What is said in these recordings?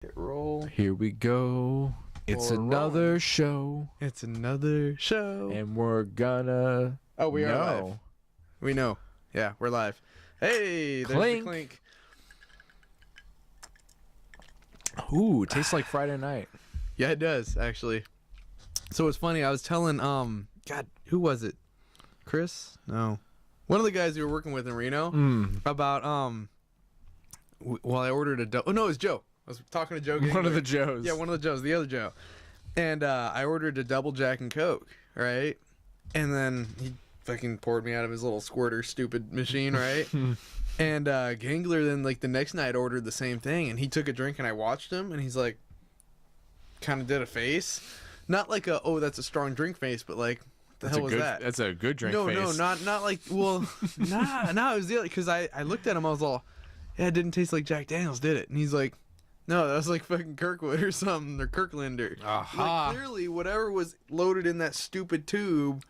Hit roll. Here we go. It's We're another rolling. show, It's another show. and we're gonna. Oh, we are know. live. We know. Yeah, we're live. Hey, there's Clink. the clink. Ooh, it tastes like Friday night. Yeah, it does actually. So it's funny. I was telling God, who was it? Chris? No, one of the guys we were working with in Reno about well, I ordered a. Oh no, it was Joe. I was talking to Joe. One of the Joes. Yeah, one of the Joes, the other Joe. And I ordered a double Jack and Coke, right? And then he fucking poured me out of his little squirter stupid machine, right? And Gangler then like the next night ordered the same thing, and he took a drink, and I watched him, and he's like, kind of did a face, not like a that's a strong drink face, but like what the hell was that? That's a good drink No, face. not like well, nah, it was the other because I looked at him, I was all, yeah, it didn't taste like Jack Daniels, did it? And he's like, no, that was like fucking Kirkwood or something, or Kirklander. Aha. Like, clearly, whatever was loaded in that stupid tube,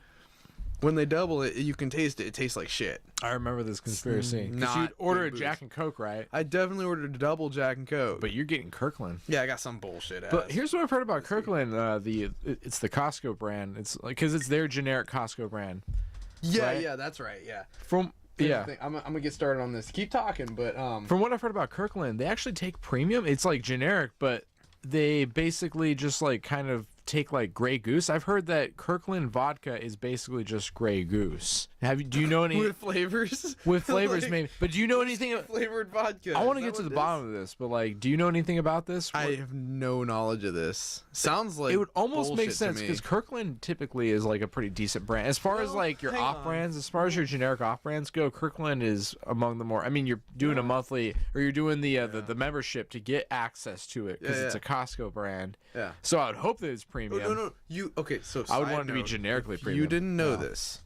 when they double it, you can taste it. It tastes like shit. I remember this conspiracy. Because Not you'd order a good Jack and Coke, right? I definitely ordered a double Jack and Coke. But you're getting Kirkland. Yeah, I got some bullshit ass. But here's what I've heard about Kirkland. It's the Costco brand. It's because it's their generic Costco brand. yeah, right? yeah, that's right. Yeah. Yeah. I'm gonna get started on this. Keep talking, but From what I've heard about Kirkland, they actually take premium. It's like generic, but they basically just like kind of take like Grey Goose. I've heard that Kirkland vodka is basically just Grey Goose. Do you know any with flavors? with flavors Like, maybe? But do you know anything? flavored vodka. I want to Is get that to the what it bottom of this, but like, do you know anything about this? I have no knowledge of this. Sounds like It would almost make bullshit to sense me. because Kirkland typically is like a pretty decent brand. As far as Well, like your hang off on. brands, as far as your generic off brands go, Kirkland is among the more. I mean, you're doing a monthly or you're doing the membership to get access to it because Yeah, it's yeah. a Costco brand. Yeah. So I would hope that it's Oh, premium. no. You okay? So I would side want it to be note, generically if premium. You didn't know Yeah. this.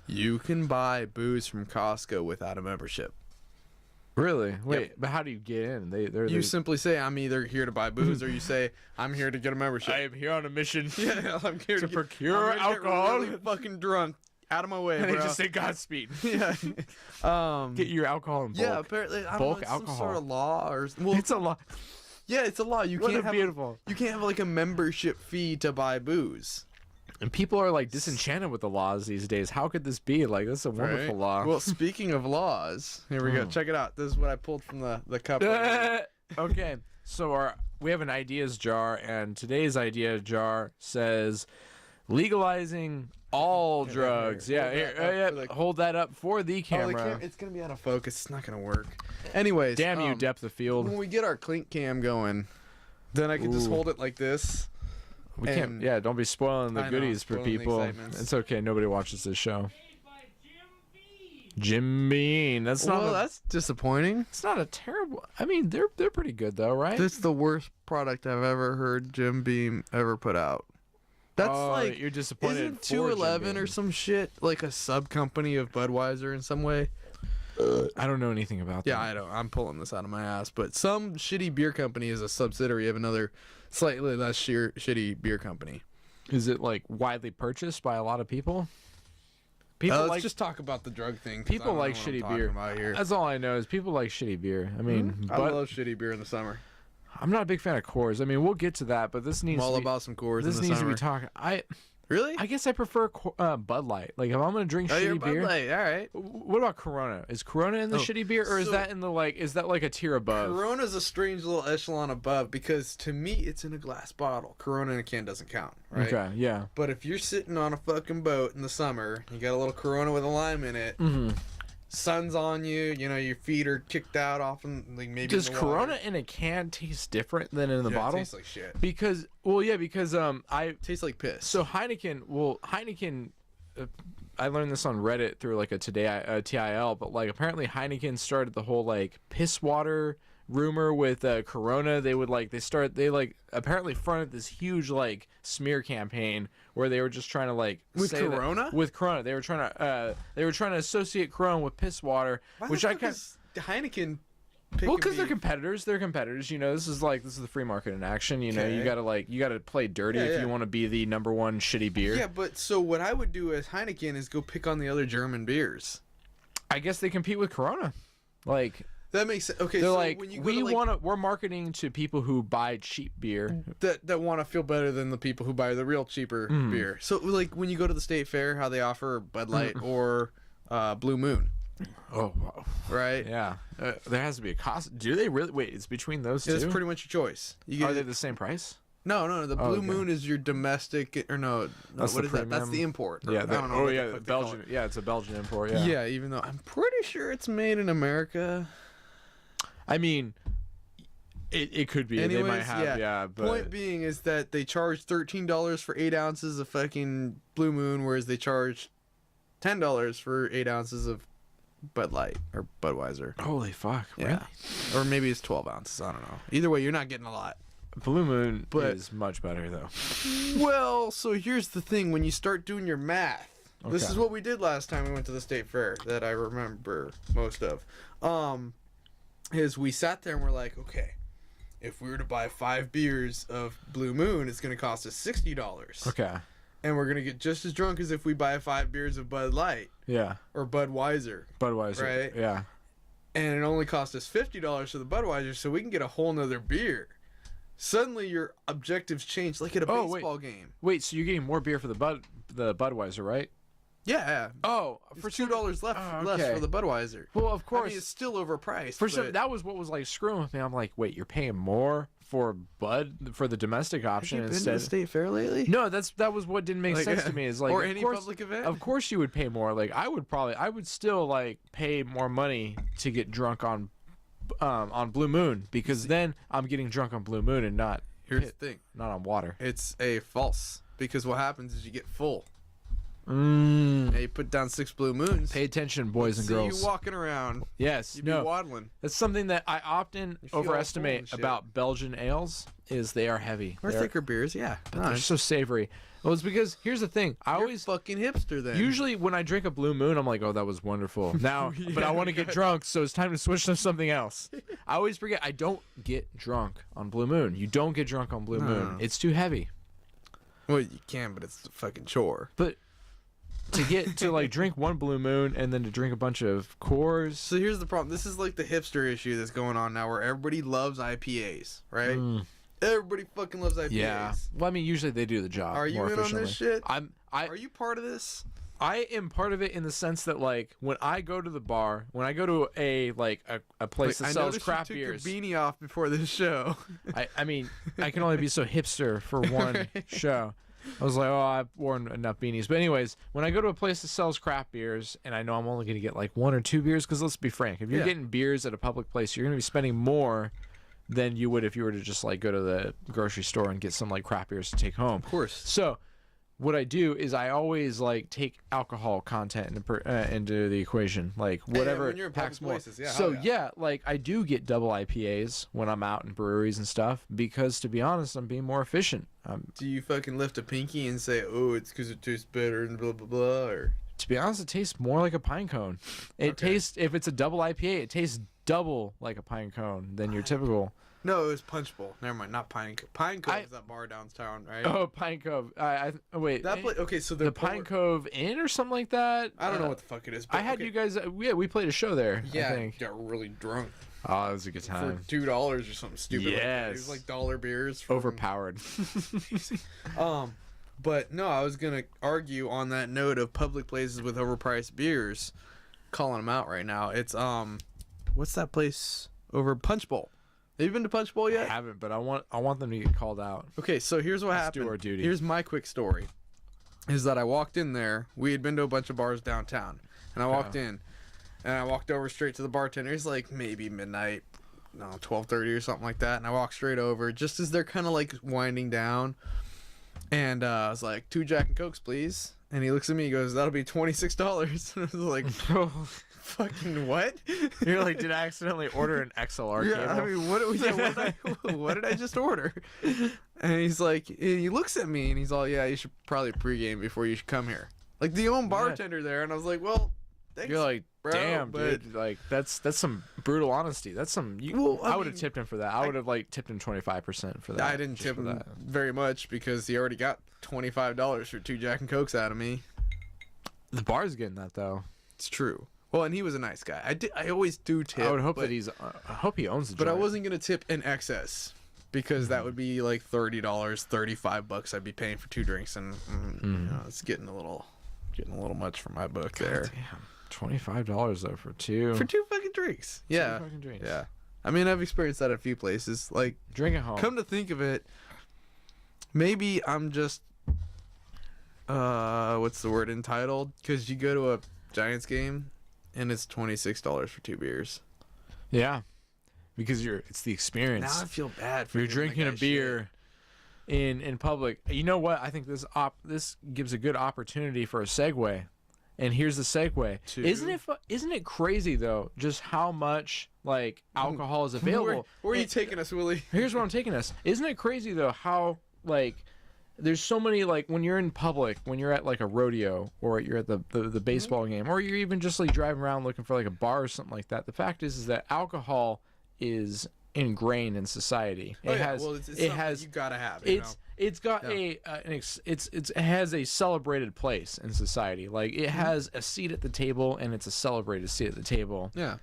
You can buy booze from Costco without a membership. Really? Wait, but how do you get in? You simply say, "I'm either here to buy booze," or you say, "I'm here to get a membership." I am here on a mission. Yeah, I'm here To to procure I'm here to get alcohol. really fucking drunk. Out of my way, And bro. they just say Godspeed. yeah. Get your alcohol in bulk. Yeah. Apparently, I don't Bulk know, it's some alcohol. sort of law or well, It's a lot. yeah, it's a law. You What can't a have beautiful. you can't have like a membership fee to buy booze. And people are like disenchanted with the laws these days. How could this be? Like, this is a wonderful Right? law. Well, speaking of laws, here we go. Check it out. This is what I pulled from the cup. right here. Okay, so we have an ideas jar, and today's idea jar says legalizing all drugs. here. Yeah, Hold here, that up yeah, for the- hold that up for the Oh, camera. it's gonna be out of focus. It's not gonna work. Anyways, Damn you, depth of field. when we get our clink cam going, then I can just Ooh. hold it like this. We can't. and- Yeah, don't be spoiling the I know, goodies for spoiling the people. excitements. It's okay. Nobody watches this show. Jim Beam. That's not. Well, that's disappointing. It's not a terrible. I mean, they're pretty good though, right? This is the worst product I've ever heard Jim Beam ever put out. That's Oh, like, you're disappointed. isn't for Jim 211 or Beam. some shit like a sub company of Budweiser in some way? I don't know anything about that. Yeah, I know. I'm pulling this out of my ass, but some shitty beer company is a subsidiary of another slightly less shitty beer company. Is it like widely purchased by a lot of people? People Let's like just talk about the drug thing. 'cause I people don't know like what I'm shitty talking beer. about here. That's all I know is people like shitty beer. I mean, I but love shitty beer in the summer. I'm not a big fan of Coors. I mean, we'll get to that, but this I'm needs all to be, about some Coors this in the needs summer. to be talking. Really? I guess I prefer Bud Light. Like if I'm gonna drink Oh, you're shitty Bud beer. Light. All right. What about Corona? Is Corona in the Oh, shitty beer, or is so- that in the like? Is that like a tier above? Corona's a strange little echelon above because to me it's in a glass bottle. Corona in a can doesn't count, right? Okay, yeah. But if you're sitting on a fucking boat in the summer, you got a little Corona with a lime in it, Mm-hmm. sun's on you, you know, your feet are kicked out often, like maybe. Does in the water. Corona in a can taste different than in the Yeah, bottle? It tastes like shit. Because I Tastes like piss. so Heineken. I learned this on Reddit through like a TIL, but like apparently Heineken started the whole like piss water rumor with Corona. They apparently fronted this huge like smear campaign where they were just trying to like With say that- Corona? with Corona they were trying to associate Corona with piss water, Why which the I fuck kind is Heineken. well, because they're competitors. They're competitors. You know, this is the free market in action. You know, Okay. you gotta play dirty Yeah, if yeah. you want to be the number one shitty beer. Yeah, but so what I would do as Heineken is go pick on the other German beers. I guess they compete with Corona. Like That makes sense. Okay, They're so like, when you go to, like, we're marketing to people who buy cheap beer. that want to feel better than the people who buy the real cheaper beer. So like when you go to the state fair, how they offer Bud Light or Blue Moon, Oh, wow. right? Yeah. There has to be a cost. Do they really? Wait, it's between those two? It's pretty much your choice. You Are get they the same price? no. The Blue okay. Moon is your domestic, or no, That's what the is that? That's premium? the import. Yeah. I don't know. what the fuck they call Belgian. it. Yeah, it's a Belgian import. Yeah. Yeah, even though I'm pretty sure it's made in America. I mean, it could be. Anyways, they might have. Yeah. But Point being is that they charge $13 for 8 ounces of fucking Blue Moon, whereas they charge $10 for 8 ounces of Bud Light or Budweiser. holy fuck. Yeah. Really? Or maybe it's 12 ounces. I don't know. Either way, you're not getting a lot. Blue Moon But- is much better though. Well, so here's the thing. When you start doing your math, this Okay. is what we did last time we went to the state fair that I remember most of. Is we sat there and we're like, okay, if we were to buy 5 beers of Blue Moon, it's going to cost us $60. Okay. And we're going to get just as drunk as if we buy 5 beers of Bud Light Yeah. or Budweiser. Budweiser. Right. Yeah. And it only cost us $50 for the Budweiser, so we can get a whole nother beer. Suddenly your objectives change, like at a Oh, wait. baseball game. Wait, so you're getting more beer for the Budweiser, right? Yeah. Oh, For $2 less okay. for the Budweiser. Well, of I course. mean, it's still overpriced. For some, but that was what was like screwing with me. I'm like, wait, you're paying more for Bud for the domestic option have you been instead. to the state fair lately? No, that was what didn't make Like, sense to me. Is like, or of any course, public event? Of course, you would pay more. Like, I would still like pay more money to get drunk on Blue Moon because then I'm getting drunk on Blue Moon and not Here's the thing. not on water. It's a false. Because what happens is you get full. Mm. And you put down 6 Blue Moons. Pay attention, boys and see girls. you walking around. Yes, You be no. waddling. That's something that I often You feel all full overestimate and shit. about Belgian ales is they are heavy. Or They're- thicker beers, yeah. They're so savory. Well, it's because here's the thing. I You're always fucking hipster then. usually when I drink a Blue Moon, I'm like, oh, that was wonderful. Now, but I want to get drunk, so it's time to switch to something else. I always forget. I don't get drunk on Blue Moon. You don't get drunk on Blue Moon. It's too heavy. Well, you can, but it's a fucking chore. But to get to like drink one Blue Moon and then to drink a bunch of Coors. So here's the problem. This is like the hipster issue that's going on now where everybody loves IPAs, right? Everybody fucking loves IPAs. Yeah. Well, I mean, usually they do the job. Are you more in on efficiently. this shit? Are you part of this? I am part of it in the sense that like when I go to the bar, when I go to a place that I sells noticed craft you took beers. your beanie off before this show. I mean, I can only be so hipster for one show. I was like, oh, I've worn enough beanies. But anyways, when I go to a place that sells craft beers, and I know I'm only going to get like 1 or 2 beers, because let's be frank, if you're getting beers at a public place, you're going to be spending more than you would if you were to just like go to the grocery store and get some like craft beers to take home. Of course. So what I do is I always like take alcohol content into the equation, like whatever when you're in packs public more. places, yeah, So hell yeah. like I do get double IPAs when I'm out in breweries and stuff because, to be honest, I'm being more efficient. Do you fucking lift a pinky and say, oh, it's because it tastes better and blah, blah, blah? Or... To be honest, it tastes more like a pine cone. It tastes, if it's a double IPA, it tastes double like a pine cone than your typical. No, it was Punch Bowl. Never mind, not Pine Cove. Pine Cove is that bar downtown, right? Oh, Pine Cove. Wait. That place. Okay, so the Pine Cove Inn or something like that. I don't know what the fuck it is. But I had you guys. We played a show there. Yeah, I think. got really drunk Oh, it was a good time. for $2 or something stupid. Like that. It was Yes. like dollar beers. From... Overpowered. But no, I was gonna argue on that note of public places with overpriced beers, calling them out right now. It's what's that place over Punch Bowl? Have you been to Punch Bowl I yet? haven't, but I want them to get called out. Okay, so here's what Let's do happened. our duty. Here's my quick story. Is that I walked in there. We had been to a bunch of bars downtown, and I walked in, and I walked over straight to the bartender. He's like maybe midnight, no, 12:30 or something like that. And I walked straight over just as they're kind of like winding down, and I was like, 2 Jack and Cokes, please. And he looks at me. He goes, "That'll be $26." And I was like, "Fucking what?" You're like, did I accidentally order an XLR cable? Yeah, I mean, what did I just order? And he's like, and he looks at me and he's all, "Yeah, you should probably pregame before you should come here." Like the own bartender there, and I was like, "Well, thanks." You're like, bro, damn, but dude. Like that's some brutal honesty. That's some. Well, I I would have mean, tipped him for that. I would have like tipped him 25% for that. I didn't just tip for him that. very much because he already got $25 for 2 Jack and Cokes out of me. The bar's getting that though. It's true. Well, and he was a nice guy. I always do tip. I would hope but, that he's. I hope he owns the. But I joint. wasn't gonna tip in excess because that would be like $30, $35 I'd be paying for 2 drinks, and you know, it's getting a little much for my book there. Damn, $25 though for 2. For 2 fucking drinks. Yeah. 2 fucking drinks. Yeah. I mean, I've experienced that at a few places. Like, Drink at home. come to think of it, maybe I'm just what's the word, entitled, because you go to a Giants game and it's $26 for 2 beers. Yeah, because it's the experience. Now I feel bad for You're giving drinking that a guy beer in public. You know what? I think this gives a good opportunity for a segue. And here's the segue. Isn't it crazy though, just how much like alcohol is shit. available? Where are you taking us, Willie? Here's where I'm taking us. Isn't it crazy though how like there's so many, like when you're in public, when you're at like a rodeo or you're at the baseball game, or you're even just like driving around looking for like a bar or something like that. The fact is that alcohol is ingrained in society. It has you gotta have it. It's got it has a celebrated place in society. Like it has a seat at the table, and it's a celebrated seat at the table. Yeah.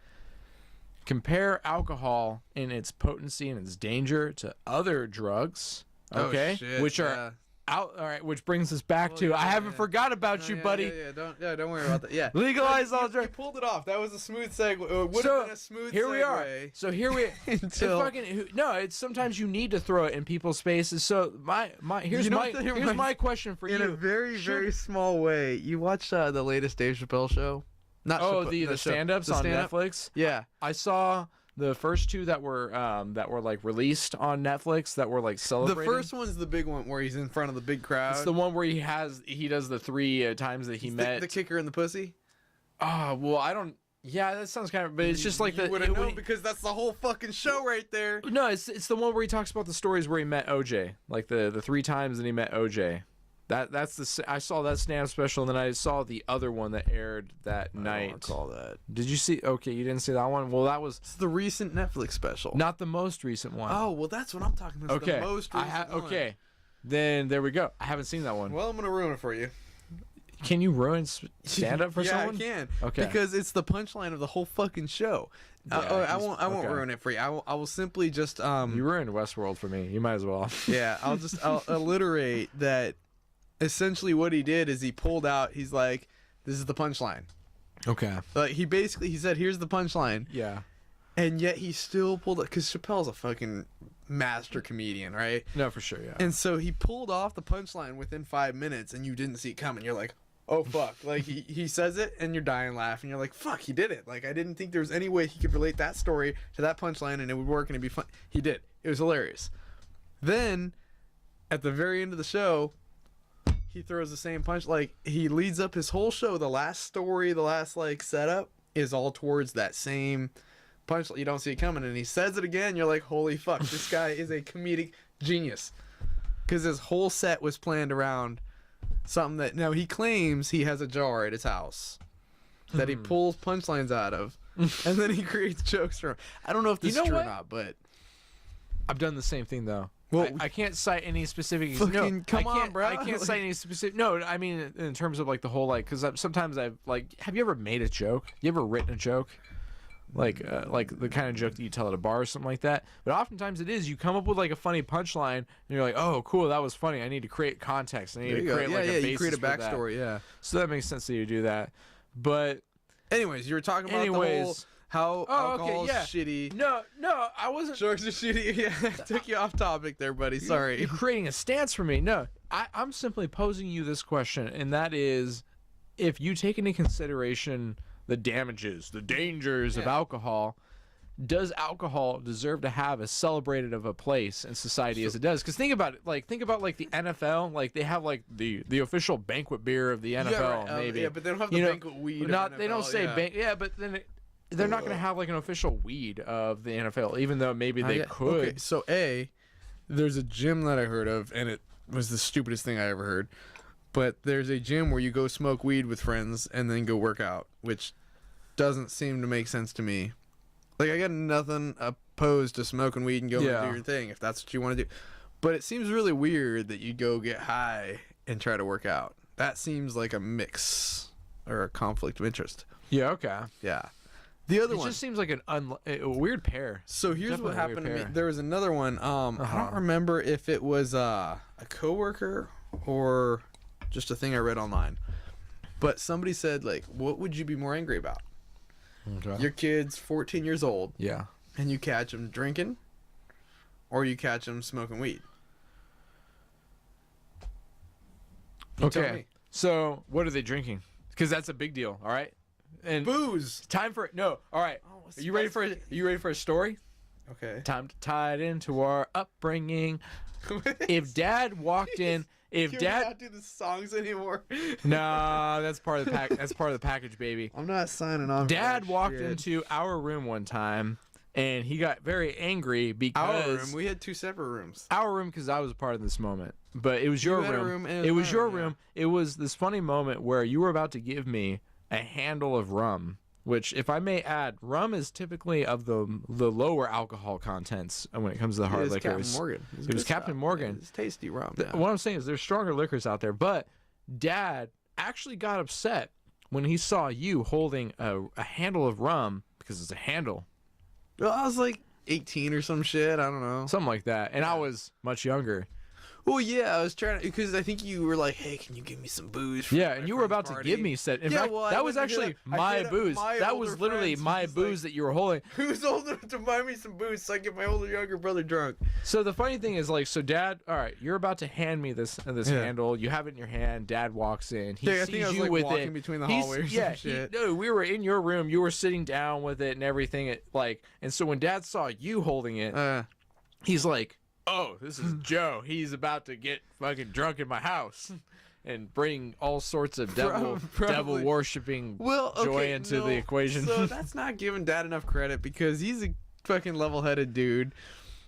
Compare alcohol in its potency and its danger to other drugs, okay, which are out. All right, which brings us back to I haven't forgot about you, buddy. Don't worry about that. Yeah, legalize all drugs. You pulled it off. That was a smooth segue. It would have been a smooth. Here segue. we are. So here we Until... it's sometimes you need to throw it in people's faces. So here's my question for you. In a very small way, you watched the latest Dave Chappelle show? The stand-ups on Netflix. Yeah, I saw the first 2 that were like released on Netflix that were like celebrating. The first one's the big one where he's in front of the big crowd. It's the one where he does the 3 times that he met the kicker and the pussy. Oh well, I don't. Yeah, that sounds kind of. But it's just like you wouldn't know because that's the whole fucking show right there. No, it's the one where he talks about the stories where he met OJ, like the 3 times that he met OJ. I saw that stand-up special, and then I saw the other one that aired that night. I don't recall that. Did you see? Okay, you didn't see that one. Well, that was the recent Netflix special, not the most recent one. Oh, well, that's what I'm talking about. Okay, the most recent one. Okay, then there we go. I haven't seen that one. Well, I'm gonna ruin it for you. Can you ruin stand-up for someone? Yeah, I can. Okay, because it's the punchline of the whole fucking show. Yeah, I won't ruin it for you. I will simply just You ruined Westworld for me. You might as well. Yeah, I'll alliterate that. Essentially what he did is he pulled out, he's like, this is the punchline. Okay. Like he said, here's the punchline. Yeah. And yet he still pulled it, because Chappelle's a fucking master comedian, right? No, for sure, yeah. And so he pulled off the punchline within 5 minutes, and you didn't see it coming. You're like, oh fuck. Like he says it, and you're dying laughing. You're like, fuck, he did it. Like I didn't think there was any way he could relate that story to that punchline and it would work and it'd be fun. He did. It was hilarious. Then at the very end of the show, he throws the same punch. Like he leads up his whole show. The last story, the last like setup is all towards that same punch. You don't see it coming, and he says it again. You're like, holy fuck, this guy is a comedic genius. Because his whole set was planned around something that now he claims he has a jar at his house that he pulls punchlines out of, and then he creates jokes from. I don't know if this is true or not, but I've done the same thing though. Well, I can't cite any specific. Come on, bro. I can't cite any specific. No, I mean in terms of like the whole like because sometimes I've like. Have you ever made a joke? You ever written a joke? Like the kind of joke that you tell at a bar or something like that. But oftentimes it is you come up with like a funny punchline and you're like, oh cool, that was funny. I need to create context. I need to create like a basis you create a for backstory. That. Yeah. So that makes sense that you do that. But anyways, you were talking about the whole how alcohol's shitty. No, I wasn't. Drugs are shitty. Yeah, I took you off topic there, buddy. Sorry. You're creating a stance for me. No, I'm simply posing you this question, and that is, if you take into consideration the damages, the dangers of alcohol, does alcohol deserve to have as celebrated of a place in society as it does? Because think about it, like the NFL, like they have like the official banquet beer of the NFL, maybe. Yeah, but they don't have the banquet weed. They don't say but then. They're not going to have like an official weed of the NFL, even though maybe they could. Okay, so there's a gym that I heard of, and it was the stupidest thing I ever heard. But there's a gym where you go smoke weed with friends and then go work out, which doesn't seem to make sense to me. Like I got nothing opposed to smoking weed and going to do your thing if that's what you want to do. But it seems really weird that you go get high and try to work out. That seems like a mix. or a conflict of interest. Yeah. Okay. Yeah. The other It one. just seems like a weird pair. So here's Definitely what a weird happened to me. pair. There was another one. I don't remember if it was a coworker or just a thing I read online. But somebody said, like, what would you be more angry about? Okay. Your kid's 14 years old, Yeah. and you catch him drinking, or you catch him smoking weed. You tell Okay. me. So what are they drinking? Because that's a big deal. All right. And Booze. time for no. All right. what's Are you ready for? Are you ready for a story? Okay. Time to tie it into our upbringing. If Dad walked in, if Can we Dad, not do the songs anymore? nah, that's part of the pack. That's part of the package, baby. I'm not signing on. for Dad that walked shit. into our room one time, and he got very angry because our room. We had two separate rooms. our room because I was a part of this moment, but it was your had a room. room and It it was was my your room, yeah. room. It was this funny moment where you were about to give me a handle of rum, which, if I may add, rum is typically of the lower alcohol contents when it comes to the hard It was liquors. Captain Morgan. It was good Captain stuff. Morgan. It's tasty rum. What I'm saying is there's stronger liquors out there, but Dad actually got upset when he saw you holding a handle of rum because it's a handle, Well, I was like 18 or some shit. I don't know. something like that, and I was much younger. Well, yeah, I was trying to, because I think you were like, "Hey, can you give me some booze?" for Yeah, my and you were about friend's to give party?" me said. In Yeah, fact, well, I that was went to hit actually up- I my hit up booze. my That was older literally friends, my who's booze like- that you were holding. Who's old enough to buy me some booze so I get my older younger brother drunk? So the funny thing is, like, so Dad, all right, you're about to hand me this Yeah. handle. You have it in your hand. Dad walks in. He Yeah, I sees think I was you like with walking it. between the He's- hallways. yeah, and shit. no, we were in your room. You were sitting down with it and everything. And so when Dad saw you holding it, he's like, "Oh, this is Joe. He's about to get fucking drunk in my house." And bring all sorts of devil Probably. worshipping Well, okay, joy into no, the equation. So that's not giving Dad enough credit because he's a fucking level-headed dude.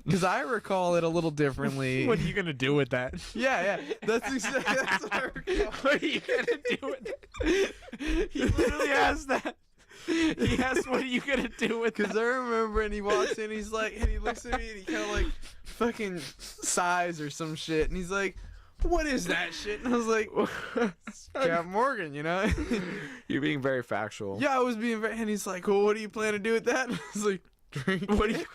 Because I recall it a little differently. What are you gonna do with that? Yeah, that's exactly that's what I recall. What are you gonna do with it? He literally asked that. He asked, "What are you gonna do with Because that?" I remember, and he walks in, he's like, and he looks at me, and he kind of like fucking sighs or some shit, and he's like, "What is that shit?" And I was like, "Cap Morgan, you know?" You're being very factual. Yeah, I was being very, and he's like, "Well, what do you plan to do with that?" And I was like, "Drink." What do you?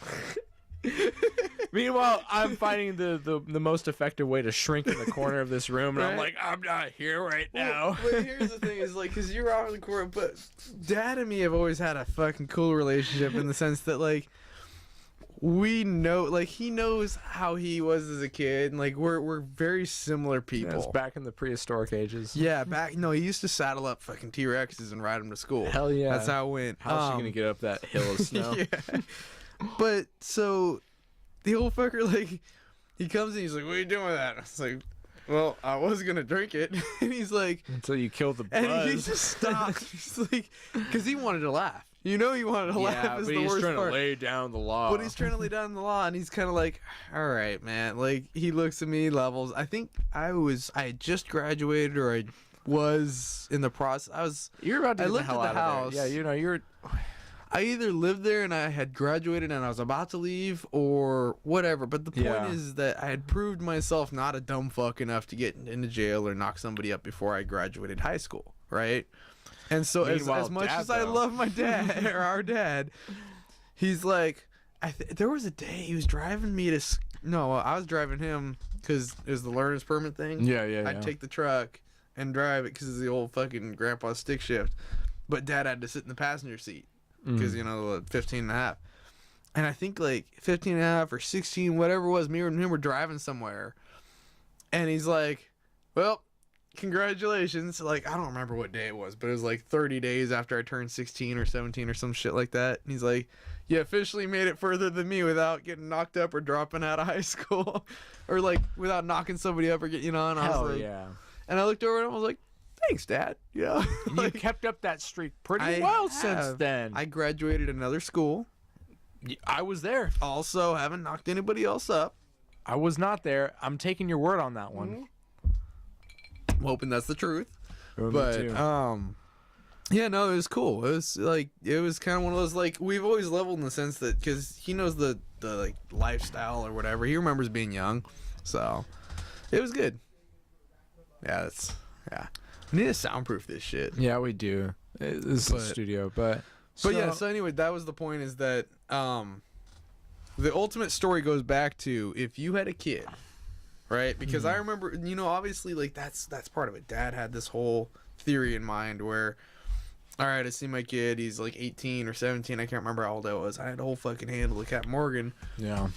Meanwhile, I'm finding the most effective way to shrink in the corner of this room, and I'm Right. like, I'm not here right now. But here's the thing: is like, because you're out in the court, but Dad and me have always had a fucking cool relationship in the sense that like. We know, like, he knows how he was as a kid, and like we're very similar people. Yeah, it's back in the prehistoric ages. Yeah, back. No, he used to saddle up fucking T-Rexes and ride them to school. Hell yeah. That's how it went. How's she gonna get up that hill of snow? Yeah. But so the old fucker, like, he comes in, he's like, "What are you doing with that?" I was like, "Well, I was gonna drink it," and he's like, Until you kill the buzz. and he just stopped. He's like, because he wanted to laugh. You know, he wanted to yeah, laugh. Is but the he's worst trying part. to lay down the law. But he's trying to lay down the law, and he's kind of like, "All right, man." Like, he looks at me, levels. I think I had just graduated, or I was in the process. You're about to I get the looked hell at the out of house. there. Yeah, you know, you're. I either lived there and I had graduated and I was about to leave, or whatever. But the point Yeah. is that I had proved myself not a dumb fuck enough to get into jail or knock somebody up before I graduated high school, right? And so Meanwhile, as much Dad, as I though. love my dad or our dad, he's like, there was a day he was driving me to. No, I was driving him because it was the learner's permit thing. Yeah. I'd take the truck and drive it because it's the old fucking grandpa stick shift. But Dad had to sit in the passenger seat because, you know, 15 and a half. And I think like 15 and a half or 16, whatever it was, me and him were driving somewhere. And he's like, "Well, congratulations." Like, I don't remember what day it was, but it was like 30 days after I turned 16 or 17 or some shit like that. And he's like, "You officially made it further than me without getting knocked up or dropping out of high school." Or like without knocking somebody up or getting, you know, and I Hell was like, yeah. and I looked over and I was like, "Thanks, Dad." You know, And like, you kept up that streak pretty I well since have. then. I graduated another school. I was there. Also, haven't knocked anybody else up. I was not there. I'm taking your word on that one. I'm hoping that's the truth. Me But too. yeah, no, it was cool. It was like, it was kind of one of those, like, we've always leveled in the sense that because he knows the like lifestyle or whatever. He remembers being young, so it was good. Yeah, We need to soundproof this shit. Yeah, we do. This is a studio, but yeah. So anyway, that was the point. Is that the ultimate story goes back to if you had a kid, right? Because I remember, obviously, like that's part of it. Dad had this whole theory in mind where, all right, I see my kid. He's like 18 or 17. I can't remember how old I was. I had a whole fucking handle of Captain Morgan. Yeah.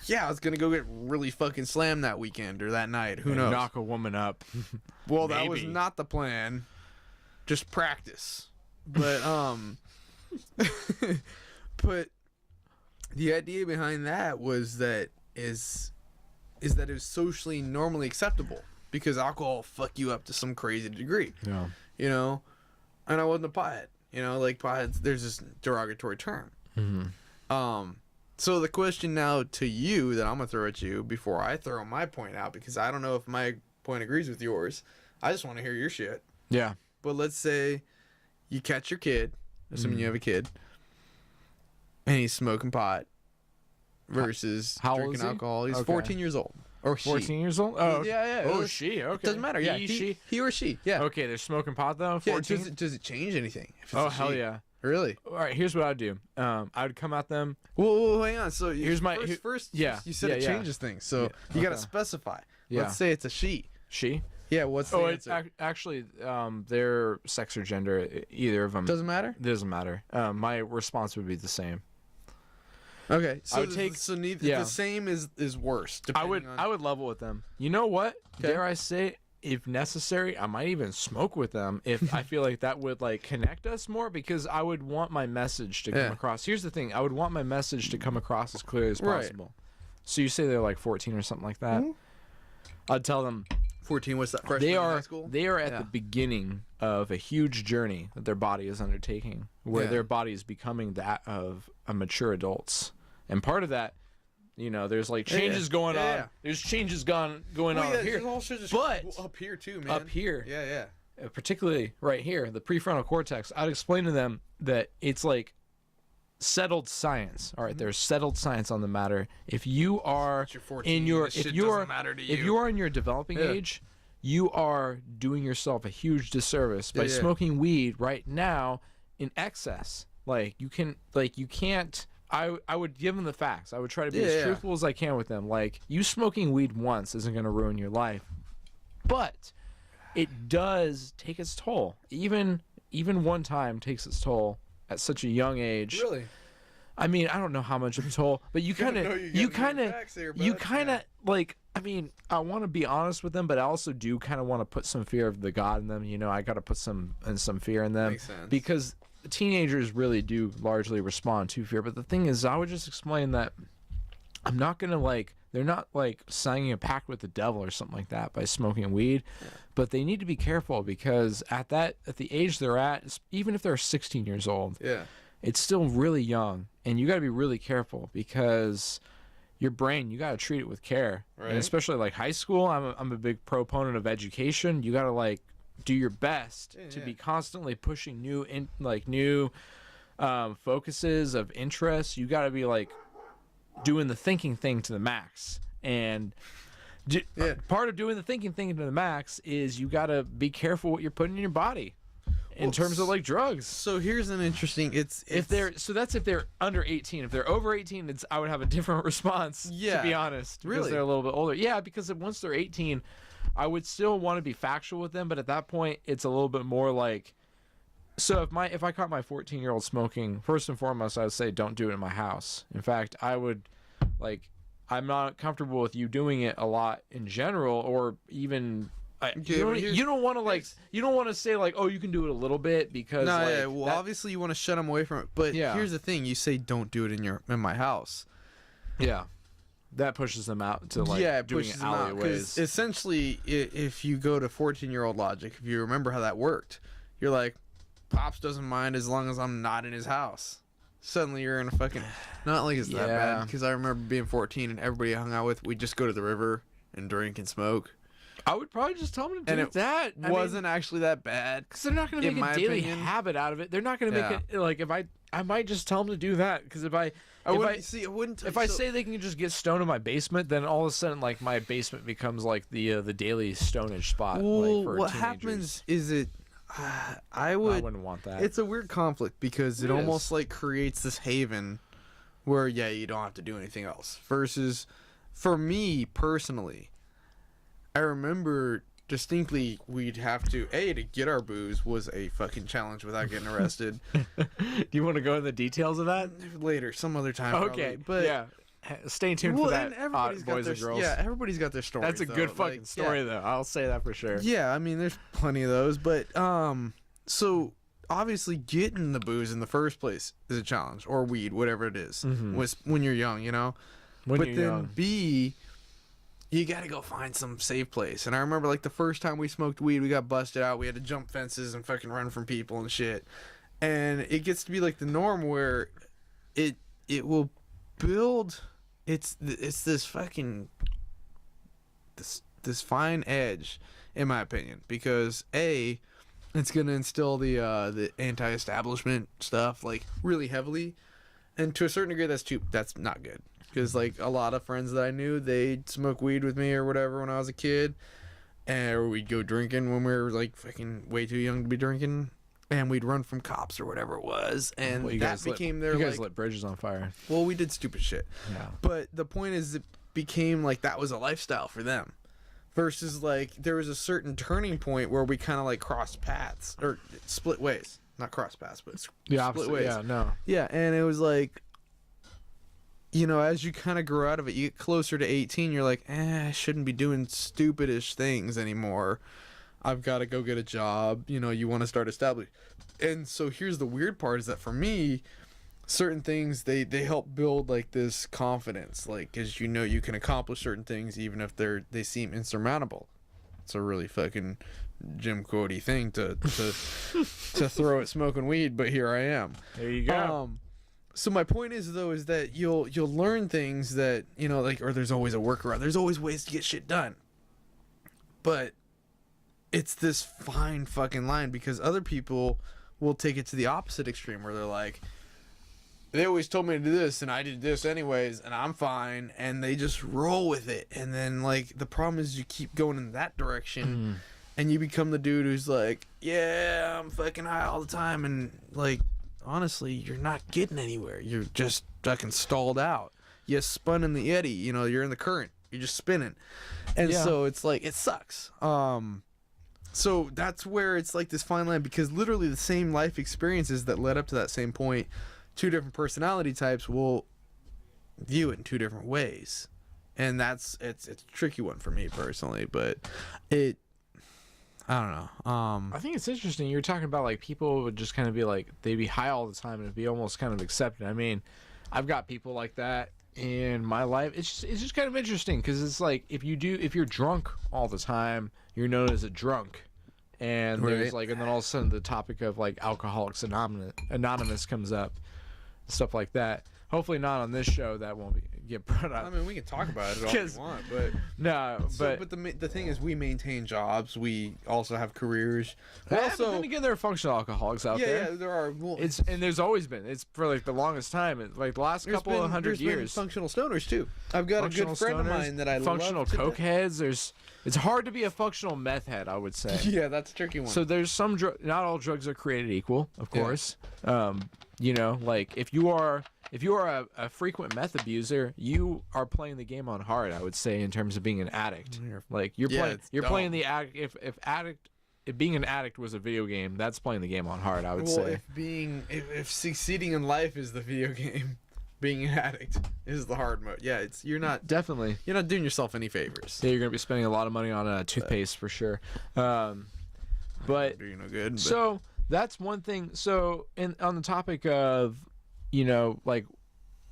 Yeah, I was gonna go get really fucking slammed that weekend or that night. Who knows? Knock a woman up. Well, that was not the plan. Just practice. But but the idea behind that was that is that it was socially normally acceptable because alcohol will fuck you up to some crazy degree. Yeah. And I wasn't a pothead. Like potheads, there's this derogatory term. Mm-hmm. So the question now to you that I'm gonna throw at you before I throw my point out, because I don't know if my point agrees with yours. I just want to hear your shit. Yeah. But let's say you catch your kid, assuming you have a kid, and he's smoking pot versus How old drinking is he? alcohol. He's Okay. 14 years old. Or 14 she. years old? Oh, Yeah. Oh, she. Okay. It doesn't matter. Yeah. He or she. Yeah. Okay, they're smoking pot though. Yeah, 14. does it change anything? If it's Oh a hell she? yeah! Really? All right, here's what I'd do. I'd come at them. Well, hang on. So Here's my- first. yeah, You said yeah, it yeah. changes things. So Yeah, you got to okay. specify. Yeah. Let's say it's a she. She. Yeah. What's the Oh, it's answer? actually their sex or gender. Either of them Doesn't matter. doesn't matter. My response would be the same. Okay. So would take- so neither yeah. the same is worse. I would depending on- I would level with them. You know what? Okay. Dare I say, if necessary, I might even smoke with them if I feel like that would like connect us more because I would want my message to come Yeah. across. Here's the thing: I would want my message to come across as clearly as Right. possible. So you say they're like 14 or something like that. Mhm. I'd tell them 14. What's that? Freshman they in are high school? they are at Yeah. the beginning of a huge journey that their body is undertaking, where Yeah. their body is becoming that of a mature adults, and part of that, there's like changes going on. Yeah. There's changes going on yeah, here, there's all sorts of but shit up here too, man. up here, Yeah. particularly right here, the prefrontal cortex. I'd explain to them that it's like settled science. All right, there's settled science on the matter. If you are You're 14, in your this shit if you are doesn't matter to if you. you are in your developing Yeah. age, you are doing yourself a huge disservice by Yeah. smoking weed right now in excess. You can't. I would give them the facts. I would try to be as Yeah. truthful as I can with them. Like, you smoking weed once isn't going to ruin your life, but it does take its toll. Even one time takes its toll at such a young age. Really? I mean, I don't know how much of a toll, but you kind know of, you you got kind your of, facts here, you bud. kind of like. I mean, I want to be honest with them, but I also do kind of want to put some fear of the God in them. I got to put some fear in them Makes sense. because teenagers really do largely respond to fear. But the thing is, I would just explain that I'm not gonna they're not signing a pact with the devil or something like that by smoking weed, but they need to be careful because at the age they're at, even if they're 16 years old, Yeah. it's still really young, and you got to be really careful because your brain, you got to treat it with care. Right. And especially like high school, I'm a big proponent of education. You got to do your best to be constantly pushing new focuses of interest. You got to be doing the thinking thing to the max. And part of doing the thinking thing to the max is you got to be careful what you're putting in your body in terms of drugs. So here's an interesting. If they're under 18. If they're over 18, I would have a different response. Yeah. To be honest, because Really? they're a little bit older. Yeah, because once they're 18, I would still want to be factual with them, but at that point, it's a little bit more like. So if I caught my 14-year-old smoking, first and foremost, I would say don't do it in my house. In fact, I would I'm not comfortable with you doing it a lot in general, or even. You don't want to say oh, you can do it a little bit because obviously you want to shut them away from it, but Yeah. here's the thing: you say don't do it in my house. Yeah, that pushes them out to It doing pushes it them out, 'cause alleyways. essentially, if you go to 14-year-old logic, if you remember how that worked, you're like, Pops doesn't mind as long as I'm not in his house. Suddenly you're in a fucking not like it's that bad, because I remember being 14 and everybody I hung out with, we'd just go to the river and drink and smoke. I would probably just tell them to do And it that. wasn't actually that bad. Because they're not going to in make my a daily opinion. habit out of it. They're not going to make it like I might just tell them to do that. Because if I say they can just get stoned in my basement, then all of a sudden like my basement becomes like the daily stonage spot. Well, like, for what teenagers. happens is I I wouldn't want that. It's a weird conflict because it almost like creates this haven where you don't have to do anything else. Versus, for me personally, I remember distinctly we'd have to get our booze was a fucking challenge without getting arrested. Do you want to go into the details of that Later, some other time. Okay, probably. But yeah. Stay tuned for that. And everybody's got boys their, and girls. Yeah, everybody's got their story. That's a good fucking story, though. I'll say that for sure. Yeah, I mean, there's plenty of those, but so obviously getting the booze in the first place is a challenge, or weed, whatever it is, was when you're young, you know. But then B, you got to go find some safe place. And I remember like the first time we smoked weed, we got busted out. We had to jump fences and fucking run from people and shit. And it gets to be like the norm where it will build. It's this fucking this fine edge, in my opinion, because it's gonna instill the anti-establishment stuff like really heavily, and to a certain degree that's not good, because like a lot of friends that I knew, they'd smoke weed with me or whatever when I was a kid, or we'd go drinking when we were like fucking way too young to be drinking. And we'd run from cops or whatever it was, and that became their. You guys lit bridges on fire. Well, we did stupid shit. Yeah. But the point is, it became like that was a lifestyle for them, versus like there was a certain turning point where we kind of like crossed paths or split ways, not cross paths, but split ways. Yeah, no. Yeah, and it was like, you know, as you kind of grow out of it, you get closer to 18. You're like, I shouldn't be doing stupidish things anymore. I've got to go get a job. You know, you want to start establishing. And so here's the weird part is that for me, certain things, they help build like this confidence. Like, because you know you can accomplish certain things even if they seem insurmountable. It's a really fucking Jim Cody thing to throw at smoking weed, but here I am. There you go. So my point is though is that you'll learn things that, you know, like, or there's always a workaround. There's always ways to get shit done. But it's this fine fucking line, because other people will take it to the opposite extreme where they're like, they always told me to do this and I did this anyways and I'm fine, and they just roll with it. And then like the problem is you keep going in that direction and you become the dude who's like, yeah, I'm fucking high all the time, and like honestly you're not getting anywhere. You're just fucking stalled out. You spun in the eddy, you know, you're in the current, you're just spinning. And so it's like it sucks. So that's where it's like this fine line, because literally the same life experiences that led up to that same point, two different personality types will view it in two different ways. And it's a tricky one for me personally, but I don't know. I think it's interesting. You were talking about like people would just kind of be like, they'd be high all the time and it'd be almost kind of accepted. I mean, I've got people like that in my life. It's just kind of interesting, because it's like if you're drunk all the time, you're known as a drunk, and there's like, and then all of a sudden the topic of like Alcoholics Anonymous comes up, stuff like that. Hopefully not on this show. That won't get brought up. I mean, we can talk about it all we want, but but the thing is, we maintain jobs. We also have careers. But then again, there are functional alcoholics out there. Yeah, there are. Well, and there's always been. It's for like the longest time. Like the last couple of 100 years. There's been functional stoners too. I've got a good friend of mine that I love. Functional coke heads. It's hard to be a functional meth head, I would say. Yeah, that's a tricky one. So there's some not all drugs are created equal, of course. You know, like if you are a frequent meth abuser, you are playing the game on hard, I would say, in terms of being an addict. Like you're playing the addict. If being an addict was a video game, that's playing the game on hard, I would say. If succeeding in life is the video game, being an addict is the hard mode. Yeah, you're not doing yourself any favors. Yeah, you're gonna be spending a lot of money on toothpaste for sure. But do you no good. But. So that's one thing. So on the topic of, you know, like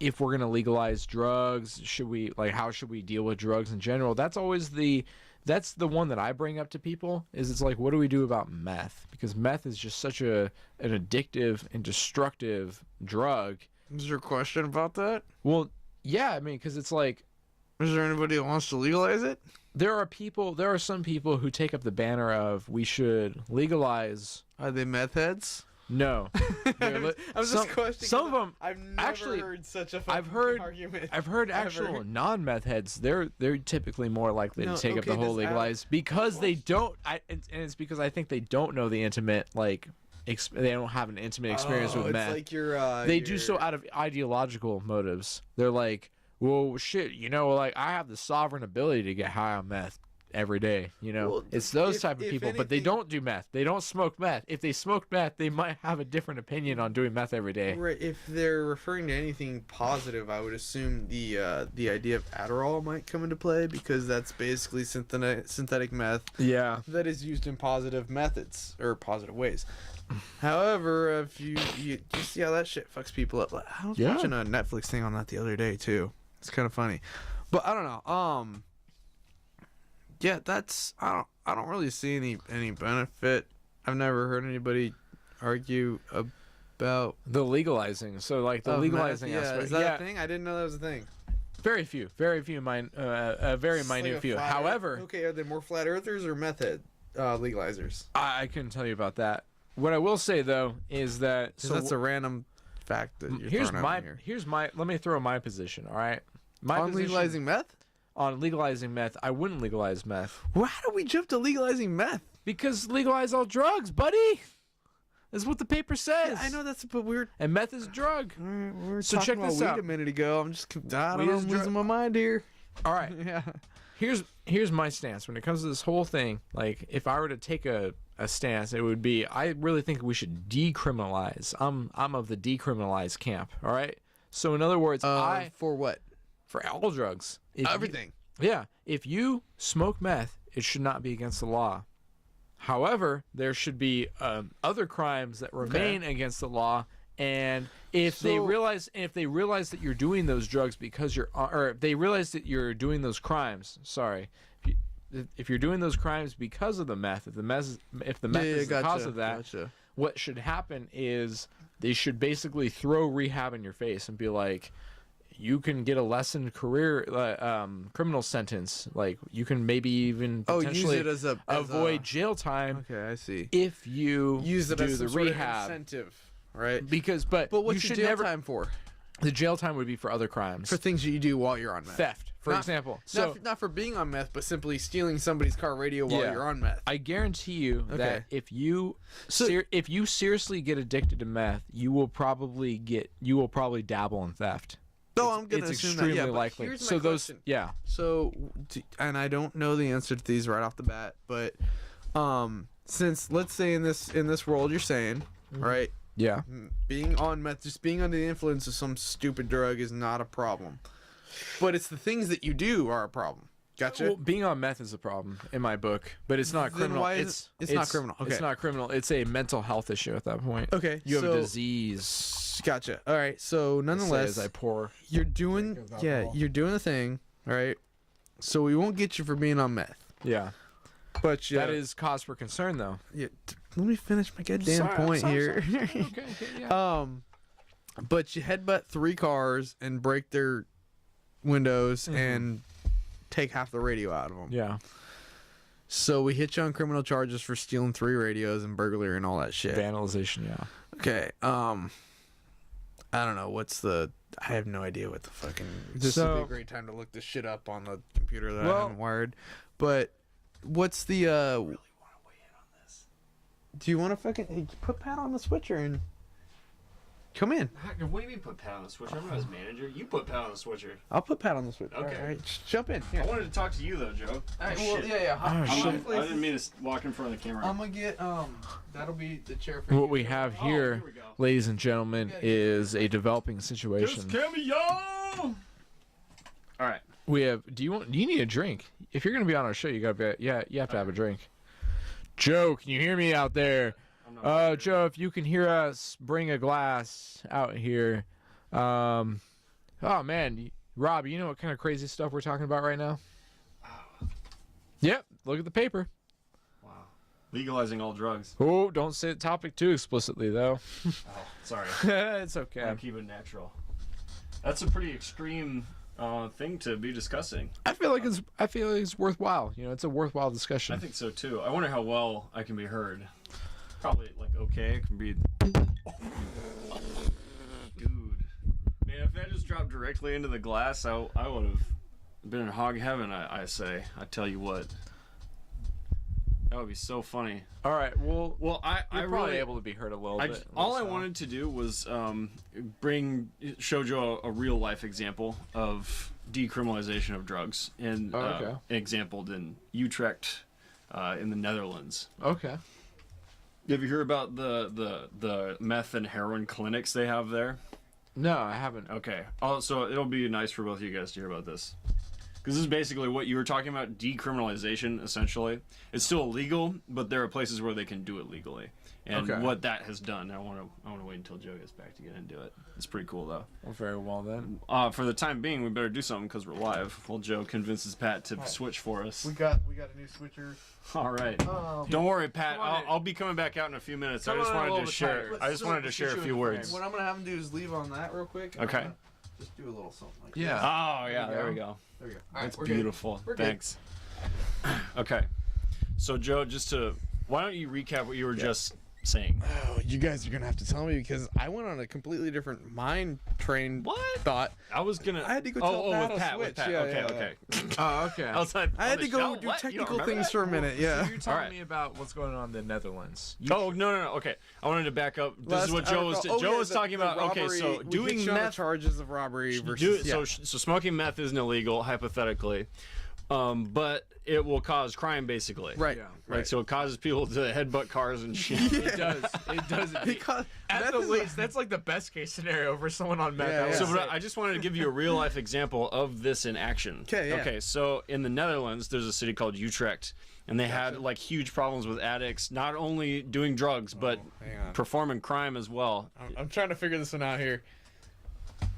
if we're gonna legalize drugs, how should we deal with drugs in general? That's the one that I bring up to people. Is it's like, what do we do about meth? Because meth is just such an addictive and destructive drug. Is there a question about that? Well, yeah, I mean, because it's like, is there anybody that wants to legalize it? there are some people who take up the banner of we should legalize. Are they meth heads? No. I was just questioning. Some of them I've never actually heard such a fucking argument. I've heard actual non-meth heads. They're typically more likely to take up the whole legalize because they don't. And it's because I think they don't know the intimate they don't have an intimate experience with meth. Like they do so out of ideological motives. They're like, well, shit, like I have the sovereign ability to get high on meth every day. Well, it's those type of if people, but they don't do meth. They don't smoke meth. If they smoked meth, they might have a different opinion on doing meth every day. Right. If they're referring to anything positive, I would assume the idea of Adderall might come into play because that's basically synthetic meth. Yeah. That is used in positive methods or positive ways. However, if you see how that shit fucks people up. I was watching a Netflix thing on that the other day too. It's kind of funny, but I don't know. Yeah, I don't really see any benefit. I've never heard anybody argue about the legalizing. So like the legalizing aspect. Is that a thing? I didn't know that was a thing. Very few, a very minute like few. However, okay, are they more flat earthers or meth head legalizers? I couldn't tell you about that. What I will say though is that that's a random fact that you're throwing out here. Let me throw my position. All right, on legalizing meth. On legalizing meth, I wouldn't legalize meth. Well, how do we jump to legalizing meth? Because legalize all drugs, buddy. That's what the paper says. Yeah, I know but we're and meth is a drug. We were so talking check this about out. weed a minute ago. I'm losing my mind here. All right. Yeah. Here's my stance when it comes to this whole thing. Like, if I were to take a stance, it would be I really think we should decriminalize. I'm of the decriminalize camp. All right. So in other words, for what? For all drugs. Everything. If you smoke meth, it should not be against the law. However, there should be other crimes that remain against the law, and if they realize that you're doing those drugs because or if they realize that you're doing those crimes. Sorry, if you're doing those crimes because of the meth, if the meth is the cause of that, what should happen is they should basically throw rehab in your face and be like, you can get a lessened career criminal sentence. Like, you can maybe even potentially use it avoid jail time. Okay, I see. If you use it as the some rehab sort of incentive, right? But what's your jail time for? The jail time would be for other crimes. For things that you do while you're on meth. Theft, for example. So not for being on meth, but simply stealing somebody's car radio while you're on meth. I guarantee you that if you seriously get addicted to meth, you will probably dabble in theft. No, I'm gonna it's assume extremely that. Yeah, likely. Here's So my those, question. So, and I don't know the answer to these right off the bat, but since let's say in this world you're saying, right? Yeah. Being on meth, just being under the influence of some stupid drug is not a problem, but it's the things that you do are a problem. Gotcha. Well, being on meth is a problem in my book, but it's not criminal. It's not criminal. Okay. It's not criminal. It's a mental health issue at that point. Okay. You have a disease. Gotcha. All right. So nonetheless, as I pour, you're doing the thing, right? So we won't get you for being on meth. Yeah. But that is cause for concern, though. Yeah. Let me finish my goddamn point here. Okay. Yeah. But you headbutt 3 cars and break their windows and take half the radio out of them. Yeah. So we hit you on criminal charges for stealing 3 radios and burglary and all that shit. Vandalization, yeah. Okay. I don't know I have no idea what the fucking. This would be a great time to look this shit up on the computer that I haven't wired. But what's the? I really want to weigh in on this. Do you want to fucking put Pat on the switcher and come in? What do you mean put Pat on the switcher? I'm not his manager. You put Pat on the switcher. I'll put Pat on the switcher. Okay. All right, just jump in. Here. I wanted to talk to you though, Joe. All right. Oh, Well, shit. yeah. I didn't mean to walk in front of the camera. I'm gonna get That'll be the chair for What you. we have here, we go. ladies and gentlemen, is a developing situation. Cameo! All right. We have. Do you need a drink? If you're gonna be on our show, you have to have a drink. Joe, can you hear me out there? Joe, if you can hear us, bring a glass out here. Oh man, Rob, you know what kind of crazy stuff we're talking about right now? Yep, look at the paper. Wow. Legalizing all drugs. Oh, don't say the topic too explicitly though. Oh, sorry. It's okay. I'll keep it natural. That's a pretty extreme thing to be discussing. I feel like it's worthwhile. You know, it's a worthwhile discussion. I think so too. I wonder how well I can be heard. Probably like okay. It can be. Dude, man, if that just dropped directly into the glass, I would have been in hog heaven. I say. I tell you what. That would be so funny. All right. Well, I you're probably able to be heard a little bit. All I wanted to do was show Joe a real life example of decriminalization of drugs, and exampled in Utrecht, in the Netherlands. Okay. Have you heard about the meth and heroin clinics they have there? No, I haven't. Okay. So it'll be nice for both of you guys to hear about this. Because this is basically what you were talking about, decriminalization, essentially. It's still illegal, but there are places where they can do it legally. And what that has done, I want to wait until Joe gets back to get into it. It's pretty cool, though. Well, very well then. For the time being, we better do something because we're live. While Joe convinces Pat to switch for us. We got a new switcher. All right. Don't worry, Pat. I'll be coming back out in a few minutes. I just wanted to share. I just wanted to share a few words. What I'm gonna have him do is leave on that real quick. Okay. Just do a little something like Yeah. that. Oh yeah. There we go. There we go. That's beautiful. Thanks. Okay. So Joe, why don't you recap what you were just saying? Oh, you guys are gonna have to tell me because I went on a completely different mind train thought. I was gonna. I had to go tell Pat with to Pat. switch. With Pat. Yeah, okay. Oh, okay. Outside. I had to go do technical things for a minute. Yeah. So you're telling me about what's going on in the Netherlands. No. Okay. I wanted to back up. This is what Joe was. Joe was talking about. Robbery, okay, so doing meth charges of robbery versus. So smoking meth isn't illegal, hypothetically, but it will cause crime, basically. Right. Yeah. Like, so it causes people to headbutt cars and shit. It does. It does. Because At the least, that's like the best case scenario for someone on meth. Yeah, yeah. So but I just wanted to give you a real life example of this in action. Okay, yeah. Okay, so in the Netherlands, there's a city called Utrecht, and they had like huge problems with addicts, not only doing drugs, but hang on. performing crime as well. I'm trying to figure this one out here.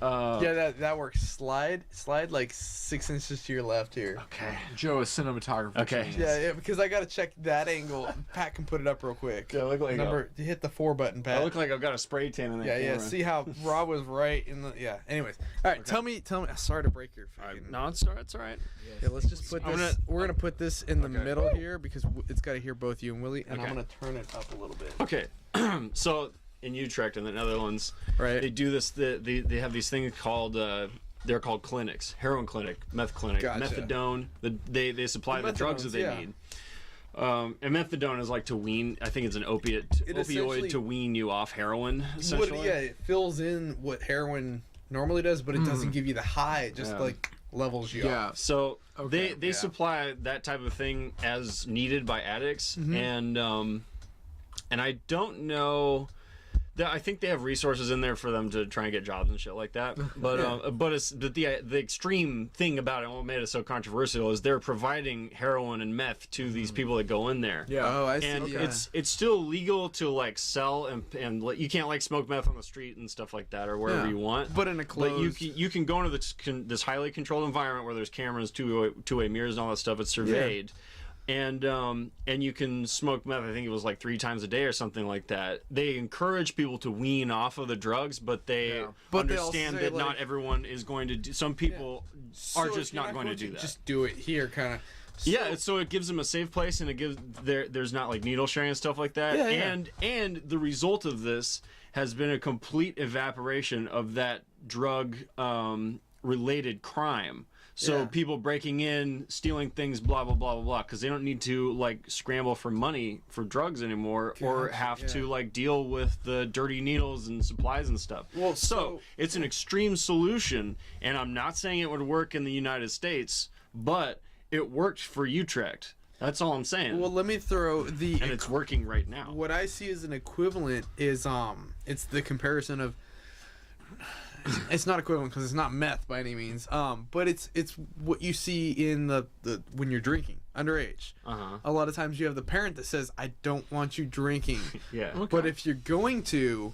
Yeah, that works. Slide like 6 inches to your left here. Okay. Joe is cinematographer. Okay. Yeah, because I gotta check that angle. Pat can put it up real quick. Yeah, look like you hit the 4 button, Pat. I look like I've got a spray tan in that yeah. camera. See how Rob was right in the Anyways, all right. Tell me. Sorry to break your. No, it's all right. Yeah, let's just put this. We're gonna put this in the middle here because it's got to hear both you and Willie, and I'm gonna turn it up a little bit. Okay. So in Utrecht in the Netherlands, Right. they do this. They have these things called. They're called clinics: heroin clinic, meth clinic, Gotcha. methadone. They supply the drugs that they need. And methadone is like to wean. I think it's an opioid to wean you off heroin. Essentially. It fills in what heroin normally does, but it doesn't give you the high. It just like levels you Yeah. off. So they supply that type of thing as needed by addicts, and I don't know. I think they have resources in there for them to try and get jobs and shit like that. But but the extreme thing about it, and what made it so controversial, is they're providing heroin and meth to these people that go in there. Yeah. Oh, I see. And it's still legal to like sell and you can't like smoke meth on the street and stuff like that or wherever you want. But in a closed. But you can go into this highly controlled environment where there's cameras, two-way mirrors, and all that stuff. It's surveyed. And you can smoke meth. I think it was like 3 times a day or something like that. They encourage people to wean off of the drugs, but they understand that not everyone is going to do. Some people are just not going to do that. Just do it here, kind of. So it gives them a safe place, and it gives there's not like needle sharing and stuff like that. And the result of this has been a complete evaporation of that drug related crime. So people breaking in, stealing things, blah blah blah blah blah, because they don't need to like scramble for money for drugs anymore, or have to like deal with the dirty needles and supplies and stuff. Well, so it's an extreme solution, and I'm not saying it would work in the United States, but it worked for Utrecht. That's all I'm saying. Well, let me throw the. And it's working right now. What I see as an equivalent is it's the comparison of. It's not equivalent because it's not meth by any means. But it's what you see in the when you're drinking underage. A lot of times you have the parent that says, "I don't want you drinking." Yeah. Okay. But if you're going to,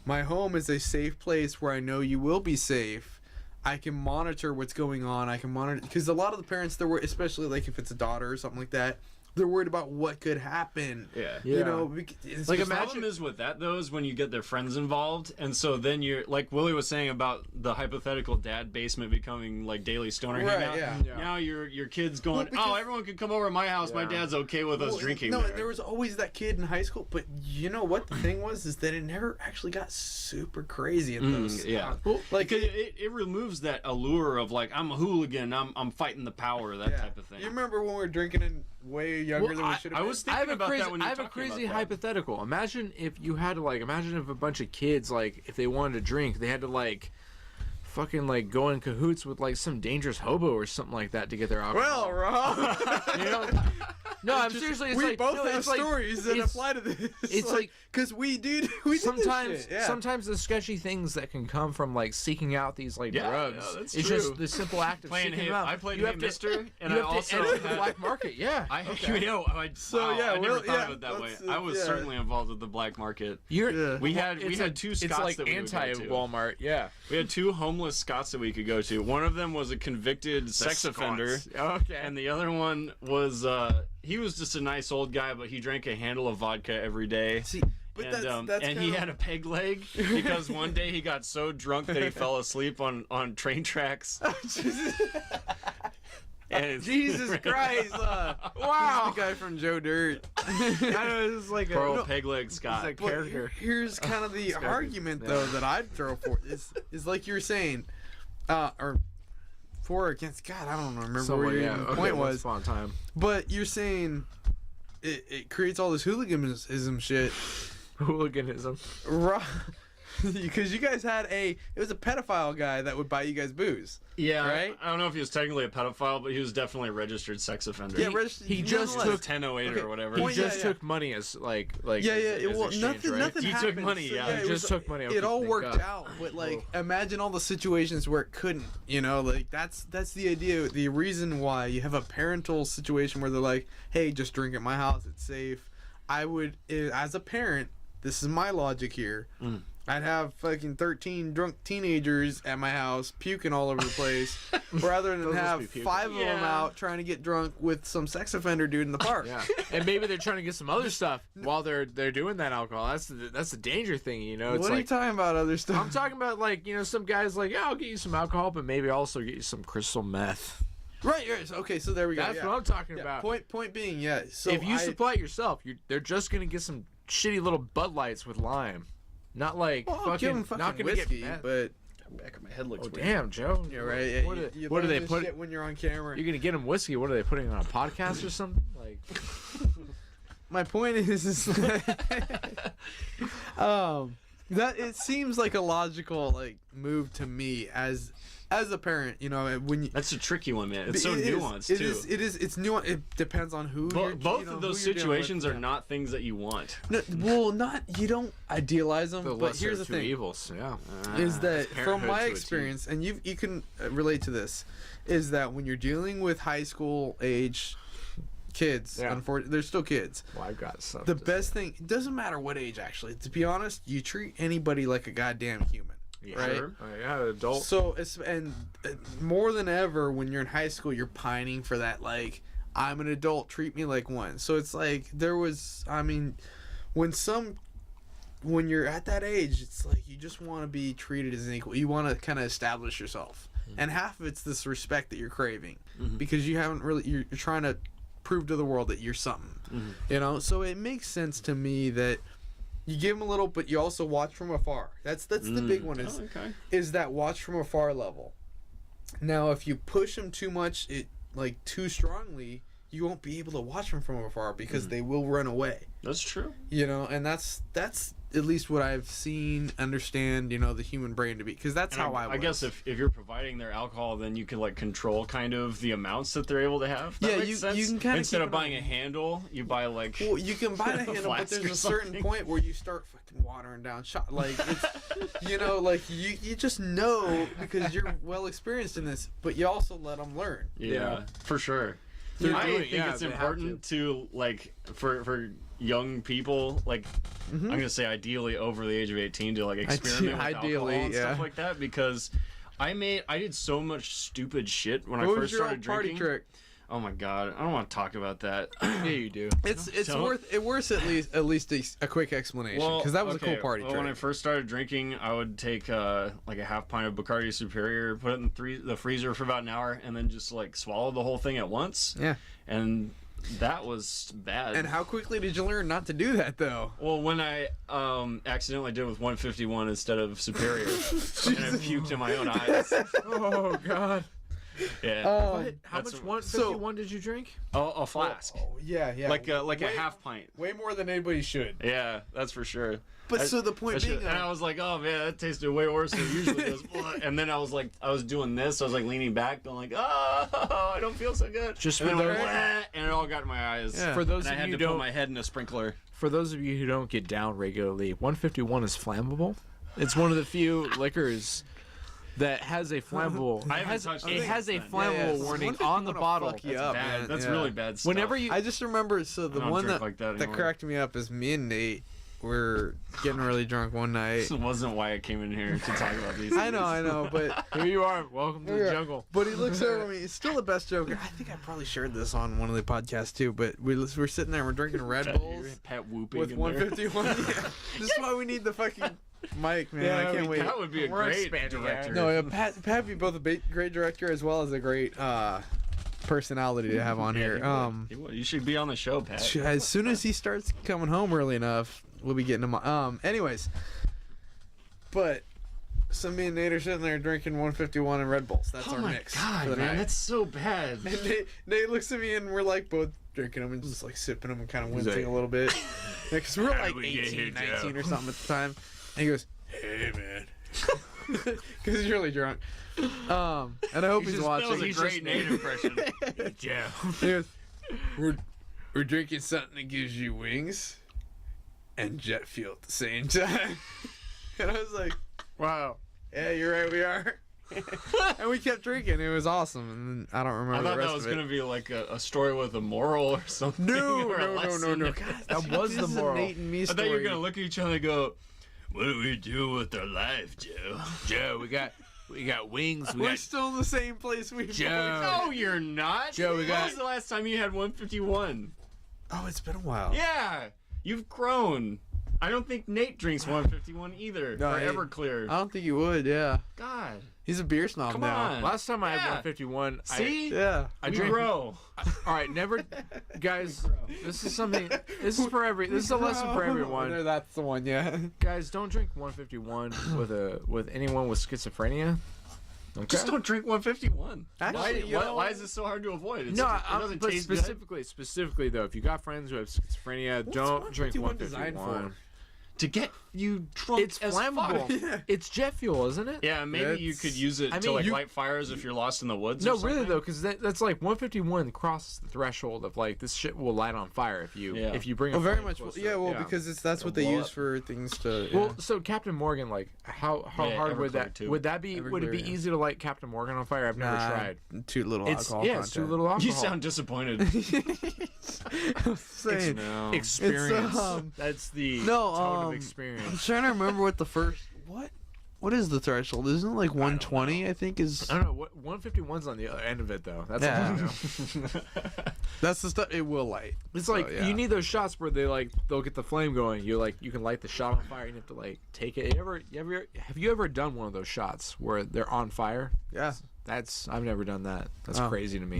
my home is a safe place where I know you will be safe. I can monitor what's going on. I can monitor because a lot of the parents there were, especially like if it's a daughter or something like that, they're worried about what could happen. Yeah. You know, it's Like, just- The imagine- problem is with that though is when you get their friends involved, and so then you're like Willie was saying about the hypothetical dad basement becoming like daily stoner Right, hangout. yeah. Now your kids going, because- oh, everyone can come over to my house. My Yeah. dad's okay with us Well, drinking. No, there. there was always that kid in high school, but you know what the thing was is that it never actually got super crazy at those. yeah. Like Because it removes that allure of like I'm a hooligan, I'm fighting the power, that type of thing. You remember when we were drinking and way younger Well, than we should have I been? was I have thinking a about crazy, that when you I were have a talking crazy about that. hypothetical. Imagine if you had to like, imagine if a bunch of kids like, if they wanted to drink, they had to like, fucking like go in cahoots with like some dangerous hobo or something like that to get their alcohol. Well, Rob, you know? No, I'm seriously. It's we like, both no, have it's like- stories that it's- apply to this. it's like- because we did this Sometimes, shit, yeah. sometimes the sketchy things that can come from like seeking out these like Yeah, drugs, yeah, that's it's true. just the simple act of Playing seeking Hey- them out. I played you Hey have to, Mister, and you I have to also enter the had- black market. Yeah, You know, I never Will, thought of it that way. let's, I was yeah. certainly involved with the black market. You're, Yeah. We had it's two It's Scots like that we would go anti to. Walmart. Yeah. We had two homeless Scots that we could go to. One of them was a convicted sex offender, Okay. and the other one was he was just a nice old guy, but he drank a handle of vodka every day. See, but And, that's and he kinda- had a peg leg because one day he got so drunk that he fell asleep on train tracks. And Jesus Christ! Wow, the guy from Joe Dirt. I know it's like Poor a old peg leg Scott. like- But character. here's kind of the argument though that I'd throw for is like you were saying, or for or against. God, I don't remember so where your yeah. even Okay, point once was. upon a time. But you're saying it creates all this hooliganism shit, Hooliganism. because you guys had it was a pedophile guy that would buy you guys booze. Yeah, Right? I don't know if he was technically a pedophile, but he was definitely a registered sex offender. Yeah, he just nonetheless. took 1008 Okay, or whatever. He Point- just yeah. took money as like Yeah, as well, exchange, nothing, right? nothing He took happened, money, so, yeah. it He just was- took money. It all thank worked God. out, but like, imagine all the situations where it couldn't. You know, like that's the idea. The reason why you have a parental situation where they're like, "Hey, just drink at my house. It's safe." I would, as a parent, this is my logic here. I'd have fucking 13 drunk teenagers at my house puking all over the place, rather than Those must have be puking. 5 of them Yeah. out trying to get drunk with some sex offender dude in the park. Yeah, and maybe they're trying to get some other stuff while they're doing that alcohol. That's the danger thing, you know. It's What are you like talking about? Other stuff? I'm talking about like some guys like, yeah, I'll get you some alcohol, but maybe also get you some crystal meth. Right. Okay. So there we go. That's yeah. what I'm talking Yeah, about. Point being, yeah. So if you I- supply it yourself, they're just gonna get some shitty little Bud Lights with lime, not like well, I'll give them fucking not gonna whiskey, get meth. but Back of my head looks Oh weird. damn, Joe. yeah, right. Yeah, What, you what do learn they this put? shit when you're on camera? You're gonna get them whiskey. What are they putting on a podcast or something? Like, My point is that, that it seems like a logical like move to me as a parent. You know, when you. That's a tricky one, man. It's so it is- nuanced it too. is. It's nuanced. It depends on who. you're, Both you know, of those who you're dealing with. situations are not things that you want. No, well, not you don't idealize them, the but lesser here's the of two thing: evils. Yeah. is that from parenthood my to a T. experience, and you can relate to this, is that when you're dealing with high school age kids, Yeah. unfortunately, they're still kids. Well, I've got some. The best thing, it doesn't matter what age actually. To be honest, you treat anybody like a goddamn human, right? Sure. Yeah, adult. So more than ever, when you're in high school, you're pining for that. Like, I'm an adult, treat me like one. So it's like when you're at that age, it's like you just want to be treated as an equal. You want to kind of establish yourself, and half of it's this respect that you're craving because you haven't really. You're trying to prove to the world that you're something, you know. So it makes sense to me that you give them a little, but you also watch from afar. That's the big one. Is that watch from afar level. Now, if you push them too much, too strongly, you won't be able to watch them from afar because they will run away. That's true. You know, and that's at least what I've seen, understand, you know, the human brain to be, because that's how I was. I guess if you're providing their alcohol, then you can like control kind of the amounts that they're able to have. That Yeah, makes you sense? can kinda instead keep of it buying a handle, you buy like. Well, you can buy the handle, but flask there's or a certain something. point where you start fucking watering down shot. Like, it's, you know, like you just know because you're well experienced in this, but you also let them learn. Yeah, for sure. They're I doing- think yeah, it's they have important to like for young people, like Mm-hmm. I'm gonna say ideally over the age of 18 to like experiment with Ideally, alcohol and stuff yeah. like that, because I did so much stupid shit when I What was first your started old party drinking. trick? Oh my god, I don't want to talk about that. Yeah, you do. It's Don't. worth at least a quick explanation because that was a cool party well, trick. when I first started drinking, I would take like a half pint of Bacardi Superior, put it in the freezer for about an hour, and then just like swallow the whole thing at once. Yeah. And that was bad. And how quickly did you learn not to do that though? Well, when I accidentally did with 151 instead of Superior, and I puked in my own eyes. Oh God. Yeah. How That's- much 151 did you drink? A flask. Yeah, Like a half pint. way more than anybody should. Yeah, that's for sure. But so the point being, And I was like, oh man, that tasted way worse than it usually does. And then I was doing this. I was like leaning back, going like, oh, I don't feel so good. Just and for then I went, those- "Wah," and it all got in my eyes. Yeah. For those And I of had you to who put don't, my head in a sprinkler. for those of you who don't get down regularly, 151 is flammable. It's one of the few liquors that has a flammable. I haven't touched It it has a since then. flammable Yeah, warning 151 on the will bottle. fuck you That's up, bad. man. That's Yeah. really bad stuff. Whenever you I just remember, so the don't one drink that, like that that anymore. cracked me up is me and Nate were getting really drunk one night. This wasn't why I came in here to talk about these. I know, but here you are, welcome to the jungle. But he looks over at me. He's still the best joker. I think I probably shared this on one of the podcasts too. But we're sitting there, we're drinking Red Bulls Pat whooping with in there. 151. Yeah. This is why we need the fucking mic, man. I can't wait. That would be a We're great expanding, director. No, yeah, Pat be both a great director as well as a great personality to have on here. He would. You should be on the show, Pat. As soon as he starts coming home early enough, we'll be getting him. Anyways, but so me and Nate are sitting there drinking 151 and Red Bulls. That's Oh our my mix god, for the man, night. that's so bad. And Nate looks at me and we're like both drinking them and just like sipping them and kind of wincing a little bit. Because we're like we get 18, here, 19 Joe? or something at the time. And he goes, "Hey, man." Because he's really drunk. And I hope he's watching. That was a great Nate impression. Yeah. He goes, we're drinking something that gives you wings and jet fuel at the same time. And I was like, Wow. yeah, you're right, we are. And we kept drinking. It was awesome. And then I don't I remember thought the rest that was of it. going to be like a story with a moral or something. No, or a no. lesson. God, That was the this is a moral. Nate and me I story. thought you were going to look at each other and go, what do we do with our life, Joe? Joe, we got wings. We're still in the same place we Joe. No, you're not. Joe, we when got- was the last time you had 151? Oh, it's been a while. Yeah, you've grown. I don't think Nate drinks 151 either. No, or he- Everclear. I don't think you would, yeah. God. He's a beer snob Come now. on. Last time I had Yeah. 151. See? Yeah. I we drank. grow. All right, never, guys. This is something. This is for every. This is a lesson for everyone. There, that's the one, yeah. Guys, don't drink 151 with anyone with schizophrenia. Okay. Just don't drink 151. Actually, you know- why is it so hard to avoid? It's No, just, it doesn't but taste good. specifically though, if you got friends who have schizophrenia, don't drink 151 designed 151. To get you drunk It's as flammable. fuck. Yeah. It's jet fuel, isn't it? Yeah, maybe you That's- could use it I to mean, like you- light fires if you're lost in the woods. No, or something. really though, because that's like 151 crosses the threshold of like this shit will light on fire if you Yeah. bring. Well, a very flame much. close to Yeah, it. well, because that's what they blow use up. for things to. Well, yeah. so Captain Morgan, like, how Yeah, hard would Everclear, that too. would that be? Would it be Everclear, yeah. easy to light Captain Morgan on fire? I've never tried. Too little It's alcohol. yeah, it's too content. little alcohol. You sound disappointed. Saying. no. experience. It's, That's the no, tone of I'm experience. trying to remember what the first what is the threshold? Isn't it like 120? I think is. I don't know. What 151's on the other end of it though. That's Yeah. all I know. That's the stuff. It will light. It's like yeah. you need those shots where they'll get the flame going. You can light the shot on fire. You have to like take it. Have you ever done one of those shots where they're on fire? Yeah. I've never done that. That's Oh. crazy to me.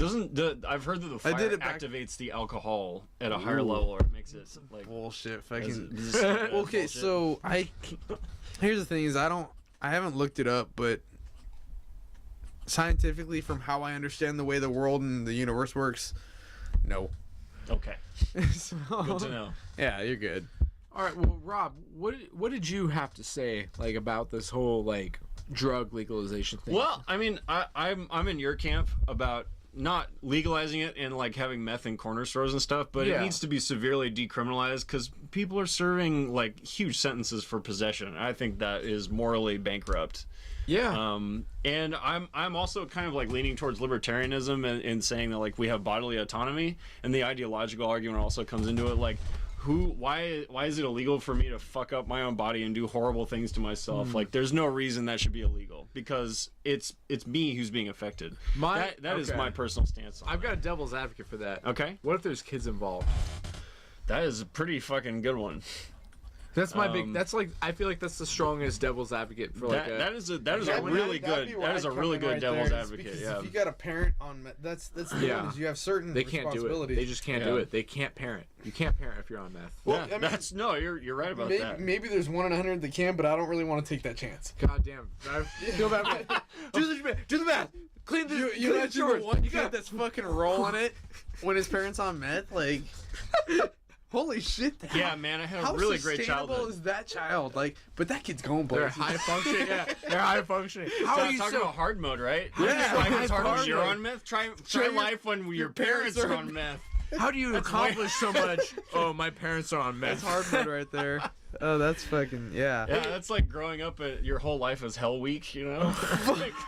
I've heard that the fire did it back- activates the alcohol at a higher level, or it makes it like. Bullshit. Is Fucking. this bullshit? Okay, so here's the thing: is I haven't looked it up, but scientifically, from how I understand the way the world and the universe works, no. Okay, So, good to know. Yeah, you're good. All right, well, Rob, what did you have to say like about this whole like drug legalization thing? Well, I mean, I'm in your camp about not legalizing it and like having meth in corner stores and stuff, but Yeah. it needs to be severely decriminalized because people are serving like huge sentences for possession. I think that is morally bankrupt. yeah, And I'm also kind of like leaning towards libertarianism and saying that like we have bodily autonomy, and the ideological argument also comes into it. Like, why is it illegal for me to fuck up my own body and do horrible things to myself? Like, there's no reason that should be illegal, because it's me who's being affected. That is my personal stance on I've got a devil's advocate for that. Okay. What if there's kids involved? That is a pretty fucking good one. That's my big. That's like, I feel like that's the strongest devil's advocate for like that is a really good devil's advocate. Yeah. If you got a parent on, that's the thing is you have certain they can't do it. They just can't do it. They can't parent. You can't parent if you're on meth. Well, yeah, I mean, you're right about that. Maybe there's 1 in 100 that can, but I don't really want to take that chance. God damn. Feel bad. Do the math. Clean the. You imagine the one kid that's fucking rolling it when his parents on meth, like. Holy shit! Yeah, man, I had a really great childhood. How sustainable is that child? Like, but that kid's going They're places. high functioning. Yeah, they're high functioning. How are you talking about hard mode, right? Yeah, life is hard when hard you're mode. on meth. Try life when your parents are on meth. How do you accomplish so much? Oh, my parents are on meth. That's hard mode right there. Oh, that's fucking Yeah, that's like growing up your whole life as Hell Week, you know?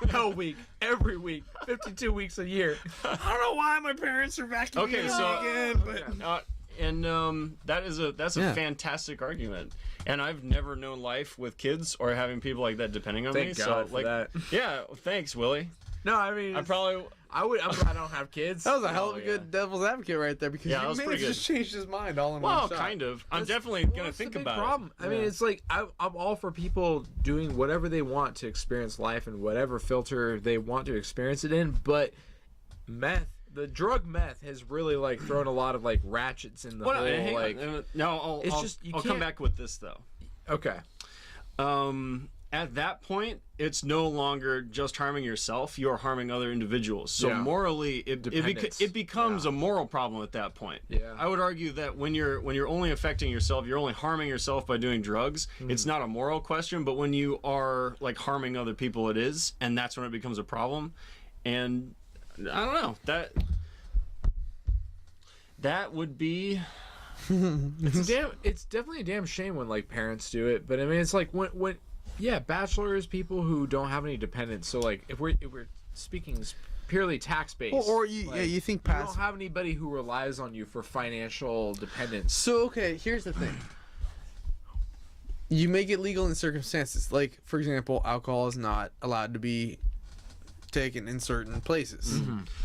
Hell Week, every week, 52 weeks a year. I don't know why my parents are vacuuming Okay, so again, but that's a fantastic argument. And I've never known life with kids or having people like that depending on me. Thank God for that. Yeah, thanks, Willie. No, I mean, I'm glad I don't have kids. that was a hell of a good devil's advocate right there, because that you was may have pretty good. just changed his mind all in Well, one shot. kind of. I'm definitely gonna think about problem. it. I mean, it's like I'm all for people doing whatever they want to experience life and whatever filter they want to experience it in, but the drug meth has really like thrown a lot of like ratchets in the whole like. No, I'll come back with this though. Okay. At that point, it's no longer just harming yourself; you're harming other individuals. So morally, it becomes a moral problem at that point. Yeah. I would argue that when you're only affecting yourself, you're only harming yourself by doing drugs. It's not a moral question, but when you are like harming other people, it is, and that's when it becomes a problem. And I don't know, that would be. It's definitely a damn shame when like parents do it, but I mean, it's like when bachelors, people who don't have any dependents. So like if we're speaking purely tax based, or you think you don't have anybody who relies on you for financial dependence. So okay, here's the thing. You make it legal in circumstances, like for example, alcohol is not allowed to be taken in certain places,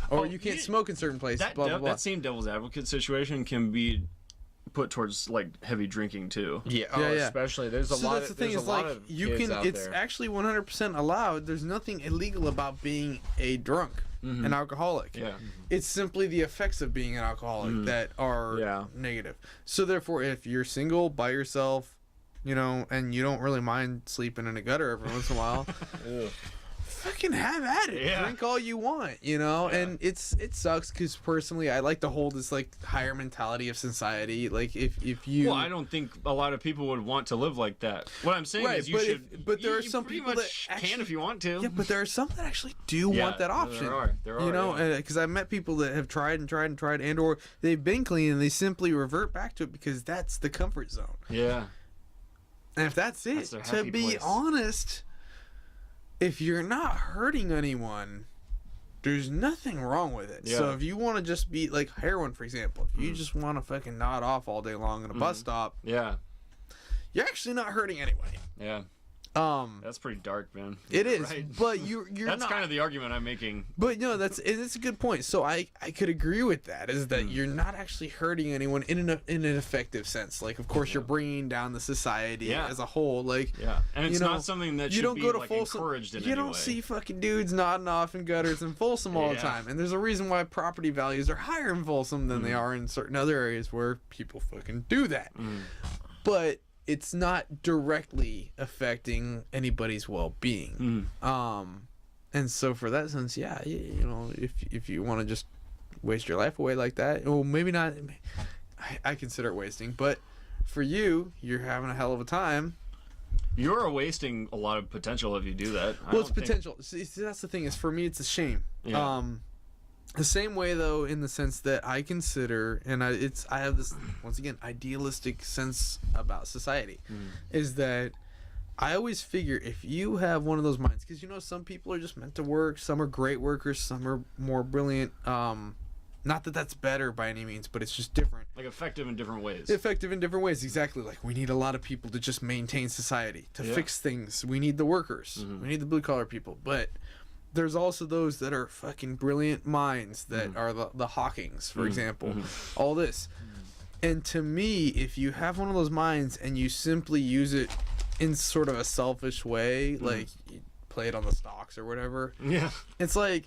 or you can't smoke in certain places. Blah blah blah. That same devil's advocate situation can be put towards like heavy drinking too. Yeah, especially there's a so lot. That's the thing is like you can. It's actually 100% allowed. There's nothing illegal about being a drunk, an alcoholic. Yeah, it's simply the effects of being an alcoholic that are negative. So therefore, if you're single by yourself, you know, and you don't really mind sleeping in a gutter every once in a while. Fucking have at it. Drink all you want, you know. And it sucks because personally I like to hold this like higher mentality of society. Like if you I don't think a lot of people would want to live like that. What I'm saying is but there are some people that actually can if you want to. Yeah, but there are some that actually do want that option. There are. You know, because I've met people that have tried and or they've been clean and they simply revert back to it because that's the comfort zone. Yeah. And if that's it, to be honest, if you're not hurting anyone, there's nothing wrong with it. So if you want to just be like heroin, for example, if you just want to fucking nod off all day long in a bus stop, you're actually not hurting anyway. Yeah. That's pretty dark, man. It is, but you're that's not, kind of the argument I'm making. But no, it's a good point. So I could agree with that. Is that you're not actually hurting anyone in an effective sense. Like, of course, you're bringing down the society as a whole. Like, and it's not something that you should don't be go to like Folsom, encouraged in you any don't way. see fucking dudes nodding off in gutters in Folsom all the time. And there's a reason why property values are higher in Folsom than they are in certain other areas where people fucking do that. But it's not directly affecting anybody's well-being. And so for that sense, you know, if you want to just waste your life away like that, well, maybe not. I consider it wasting, but for you, you're having a hell of a time. You're wasting a lot of potential if you do that. Well, it's potential. See, that's the thing is, for me, it's a shame. The same way, though, in the sense that I consider, and I have this, once again, idealistic sense about society, is that I always figure if you have one of those minds, because, you know, some people are just meant to work, some are great workers, some are more brilliant not that that's better by any means, but it's just different. Like effective in different ways. Effective in different ways, exactly. Like we need a lot of people to just maintain society, to fix things. We need the workers. We need the blue collar people. But there's also those that are fucking brilliant minds that are the Hawkings, for example. All this. And to me, if you have one of those minds and you simply use it in sort of a selfish way, like you play it on the stocks or whatever, it's like,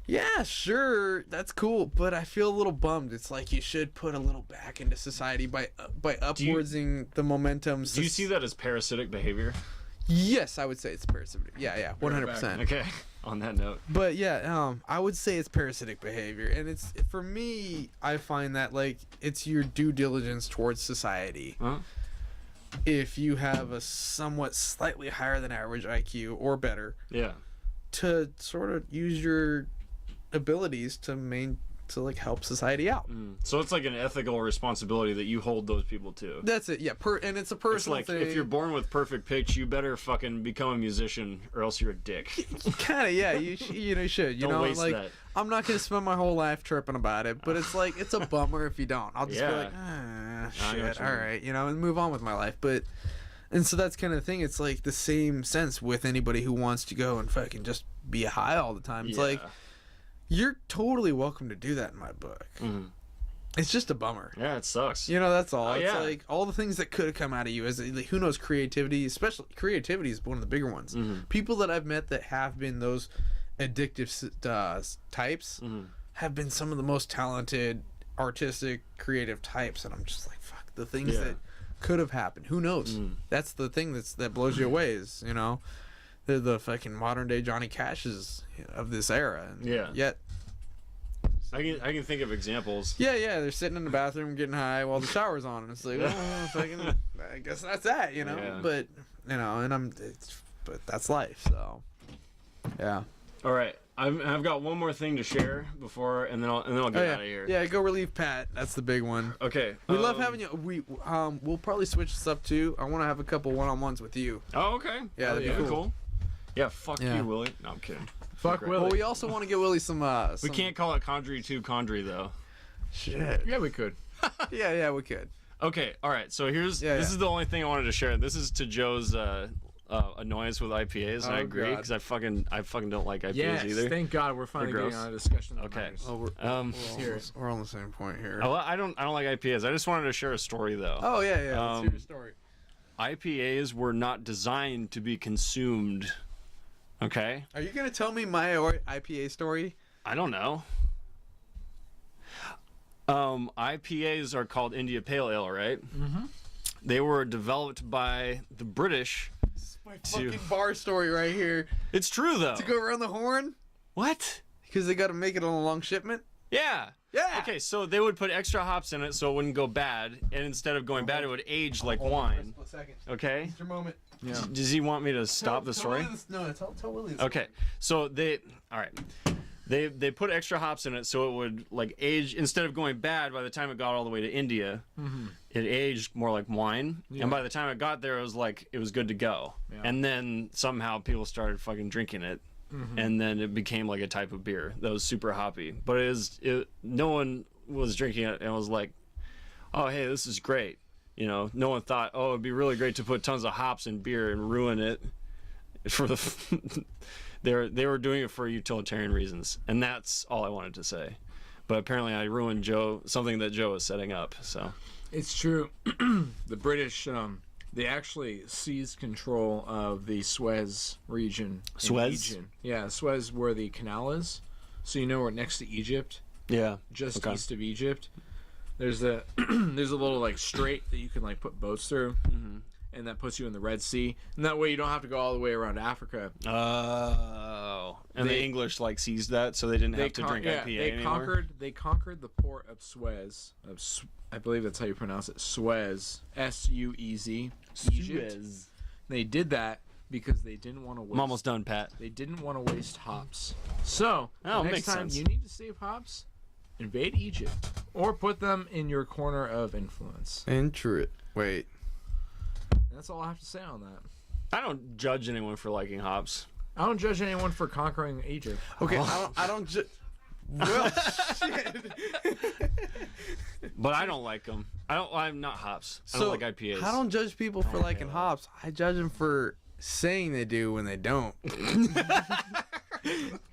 yeah, sure, that's cool, but I feel a little bummed. It's like you should put a little back into society by upwardsing the momentum. Do you see that as parasitic behavior? Yes, I would say it's parasitic. Yeah, 100%. Okay, on that note. But yeah, I would say it's parasitic behavior, and it's, for me, I find that like it's your due diligence towards society. If you have a somewhat slightly higher than average IQ or better, to sort of use your abilities to like help society out. So it's like an ethical responsibility that you hold those people to. That's it. Yeah, and it's a personal it's like, thing. if you're born with perfect pitch, you better fucking become a musician or else you're a dick. Kind of, yeah. You should. You Don't know, waste like that. I'm not gonna spend my whole life tripping about it, but it's like it's a bummer if you don't. I'll just be like, shit, all right, and move on with my life. And so that's kind of the thing. It's like the same sense with anybody who wants to go and fucking just be high all the time. It's like, you're totally welcome to do that in my book. It's just a bummer. Yeah, it sucks. That's all. It's yeah. like all the things that could have come out of you. As like, who knows, creativity, especially creativity, is one of the bigger ones. People that I've met that have been those addictive types have been some of the most talented, artistic, creative types. And I'm just like, fuck, the things that could have happened. Who knows? That's the thing that blows you away is, they're the fucking modern day Johnny Cashes of this era. And yet I can think of examples. Yeah, they're sitting in the bathroom getting high while the shower's on, and it's like, fucking, I guess that's that, Yeah. But but that's life. So, yeah. All right, I've got one more thing to share before, and then I'll get out of here. Yeah, go relieve Pat. That's the big one. Okay. We love having you. We'll probably switch this up too. I want to have a couple one-on-ones with you. Oh, okay. Yeah, that'd be cool. Yeah, fuck you, Willie. No, I'm kidding. Fuck Willie. Well, we also want to get Willie some. We can't call it Condry 2 Condry though. Shit. Yeah, we could. yeah, we could. Okay, all right. So this is the only thing I wanted to share. This is to Joe's annoyance with IPAs, and I agree because I fucking don't like IPAs either. Thank God we're finally They're getting gross. on a discussion. Okay. We're on the same point here. I don't like IPAs. I just wanted to share a story though. Oh yeah. Let's hear your story. IPAs were not designed to be consumed. Okay. Are you gonna tell me my IPA story? I don't know. IPAs are called India Pale Ale, right? They were developed by the British. This is my fucking bar story right here. It's true though. To go around the horn? What? Because they got to make it on a long shipment? Yeah. Yeah. Okay, so they would put extra hops in it so it wouldn't go bad, and instead of going bad, it would age like wine. Okay. It's your moment. Yeah. Does he want me to stop the story? No, tell Willie. Okay, so they put extra hops in it so it would like age instead of going bad. By the time it got all the way to India, it aged more like wine, and by the time it got there, it was good to go. Yeah. And then somehow people started fucking drinking it, and then it became like a type of beer that was super hoppy. But no one was drinking it and was like, "Oh, hey, this is great." No one thought, "Oh, it'd be really great to put tons of hops in beer and ruin it." For the they were doing it for utilitarian reasons, and that's all I wanted to say. But apparently, I ruined something that Joe was setting up. So it's true. The British, they actually seized control of the Suez region. Suez? Egypt. Yeah, Suez, where the canal is. So we're next to Egypt. Yeah, just east of Egypt. There's a little like strait that you can like put boats through, and that puts you in the Red Sea, and that way you don't have to go all the way around Africa. Oh, and the English like seized that, so they didn't have to drink IPA anymore. They conquered the port of Suez. I believe that's how you pronounce it. Suez, Suez, Egypt. They did that because they didn't want to waste. I'm almost done, Pat. They didn't want to waste hops. So next makes time sense. you need to save hops, invade Egypt or put them in your corner of influence. Wait. That's all I have to say on that. I don't judge anyone for liking hops. I don't judge anyone for conquering Egypt. Okay, I don't Well, shit. But I don't like them. I'm not hops. I don't like IPAs. I don't judge people for liking hops. I judge them for saying they do when they don't.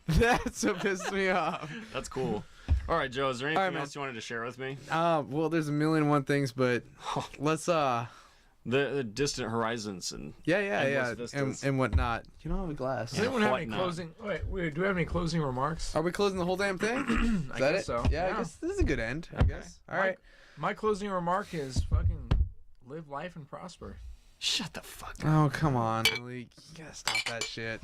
That's what pissed me off. That's cool. All right, Joe. Is there anything else you wanted to share with me? Well, there's a million and one things, but let's The distant horizons and and whatnot. You don't have a glass. Does anyone have any whatnot. closing? Wait, do we have any closing remarks? Are we closing the whole damn thing? I guess it? so. Yeah, I guess this is a good end. I guess. All right. My closing remark is fucking live life and prosper. shut the fuck up. Oh, come on, Malik. You gotta stop that shit.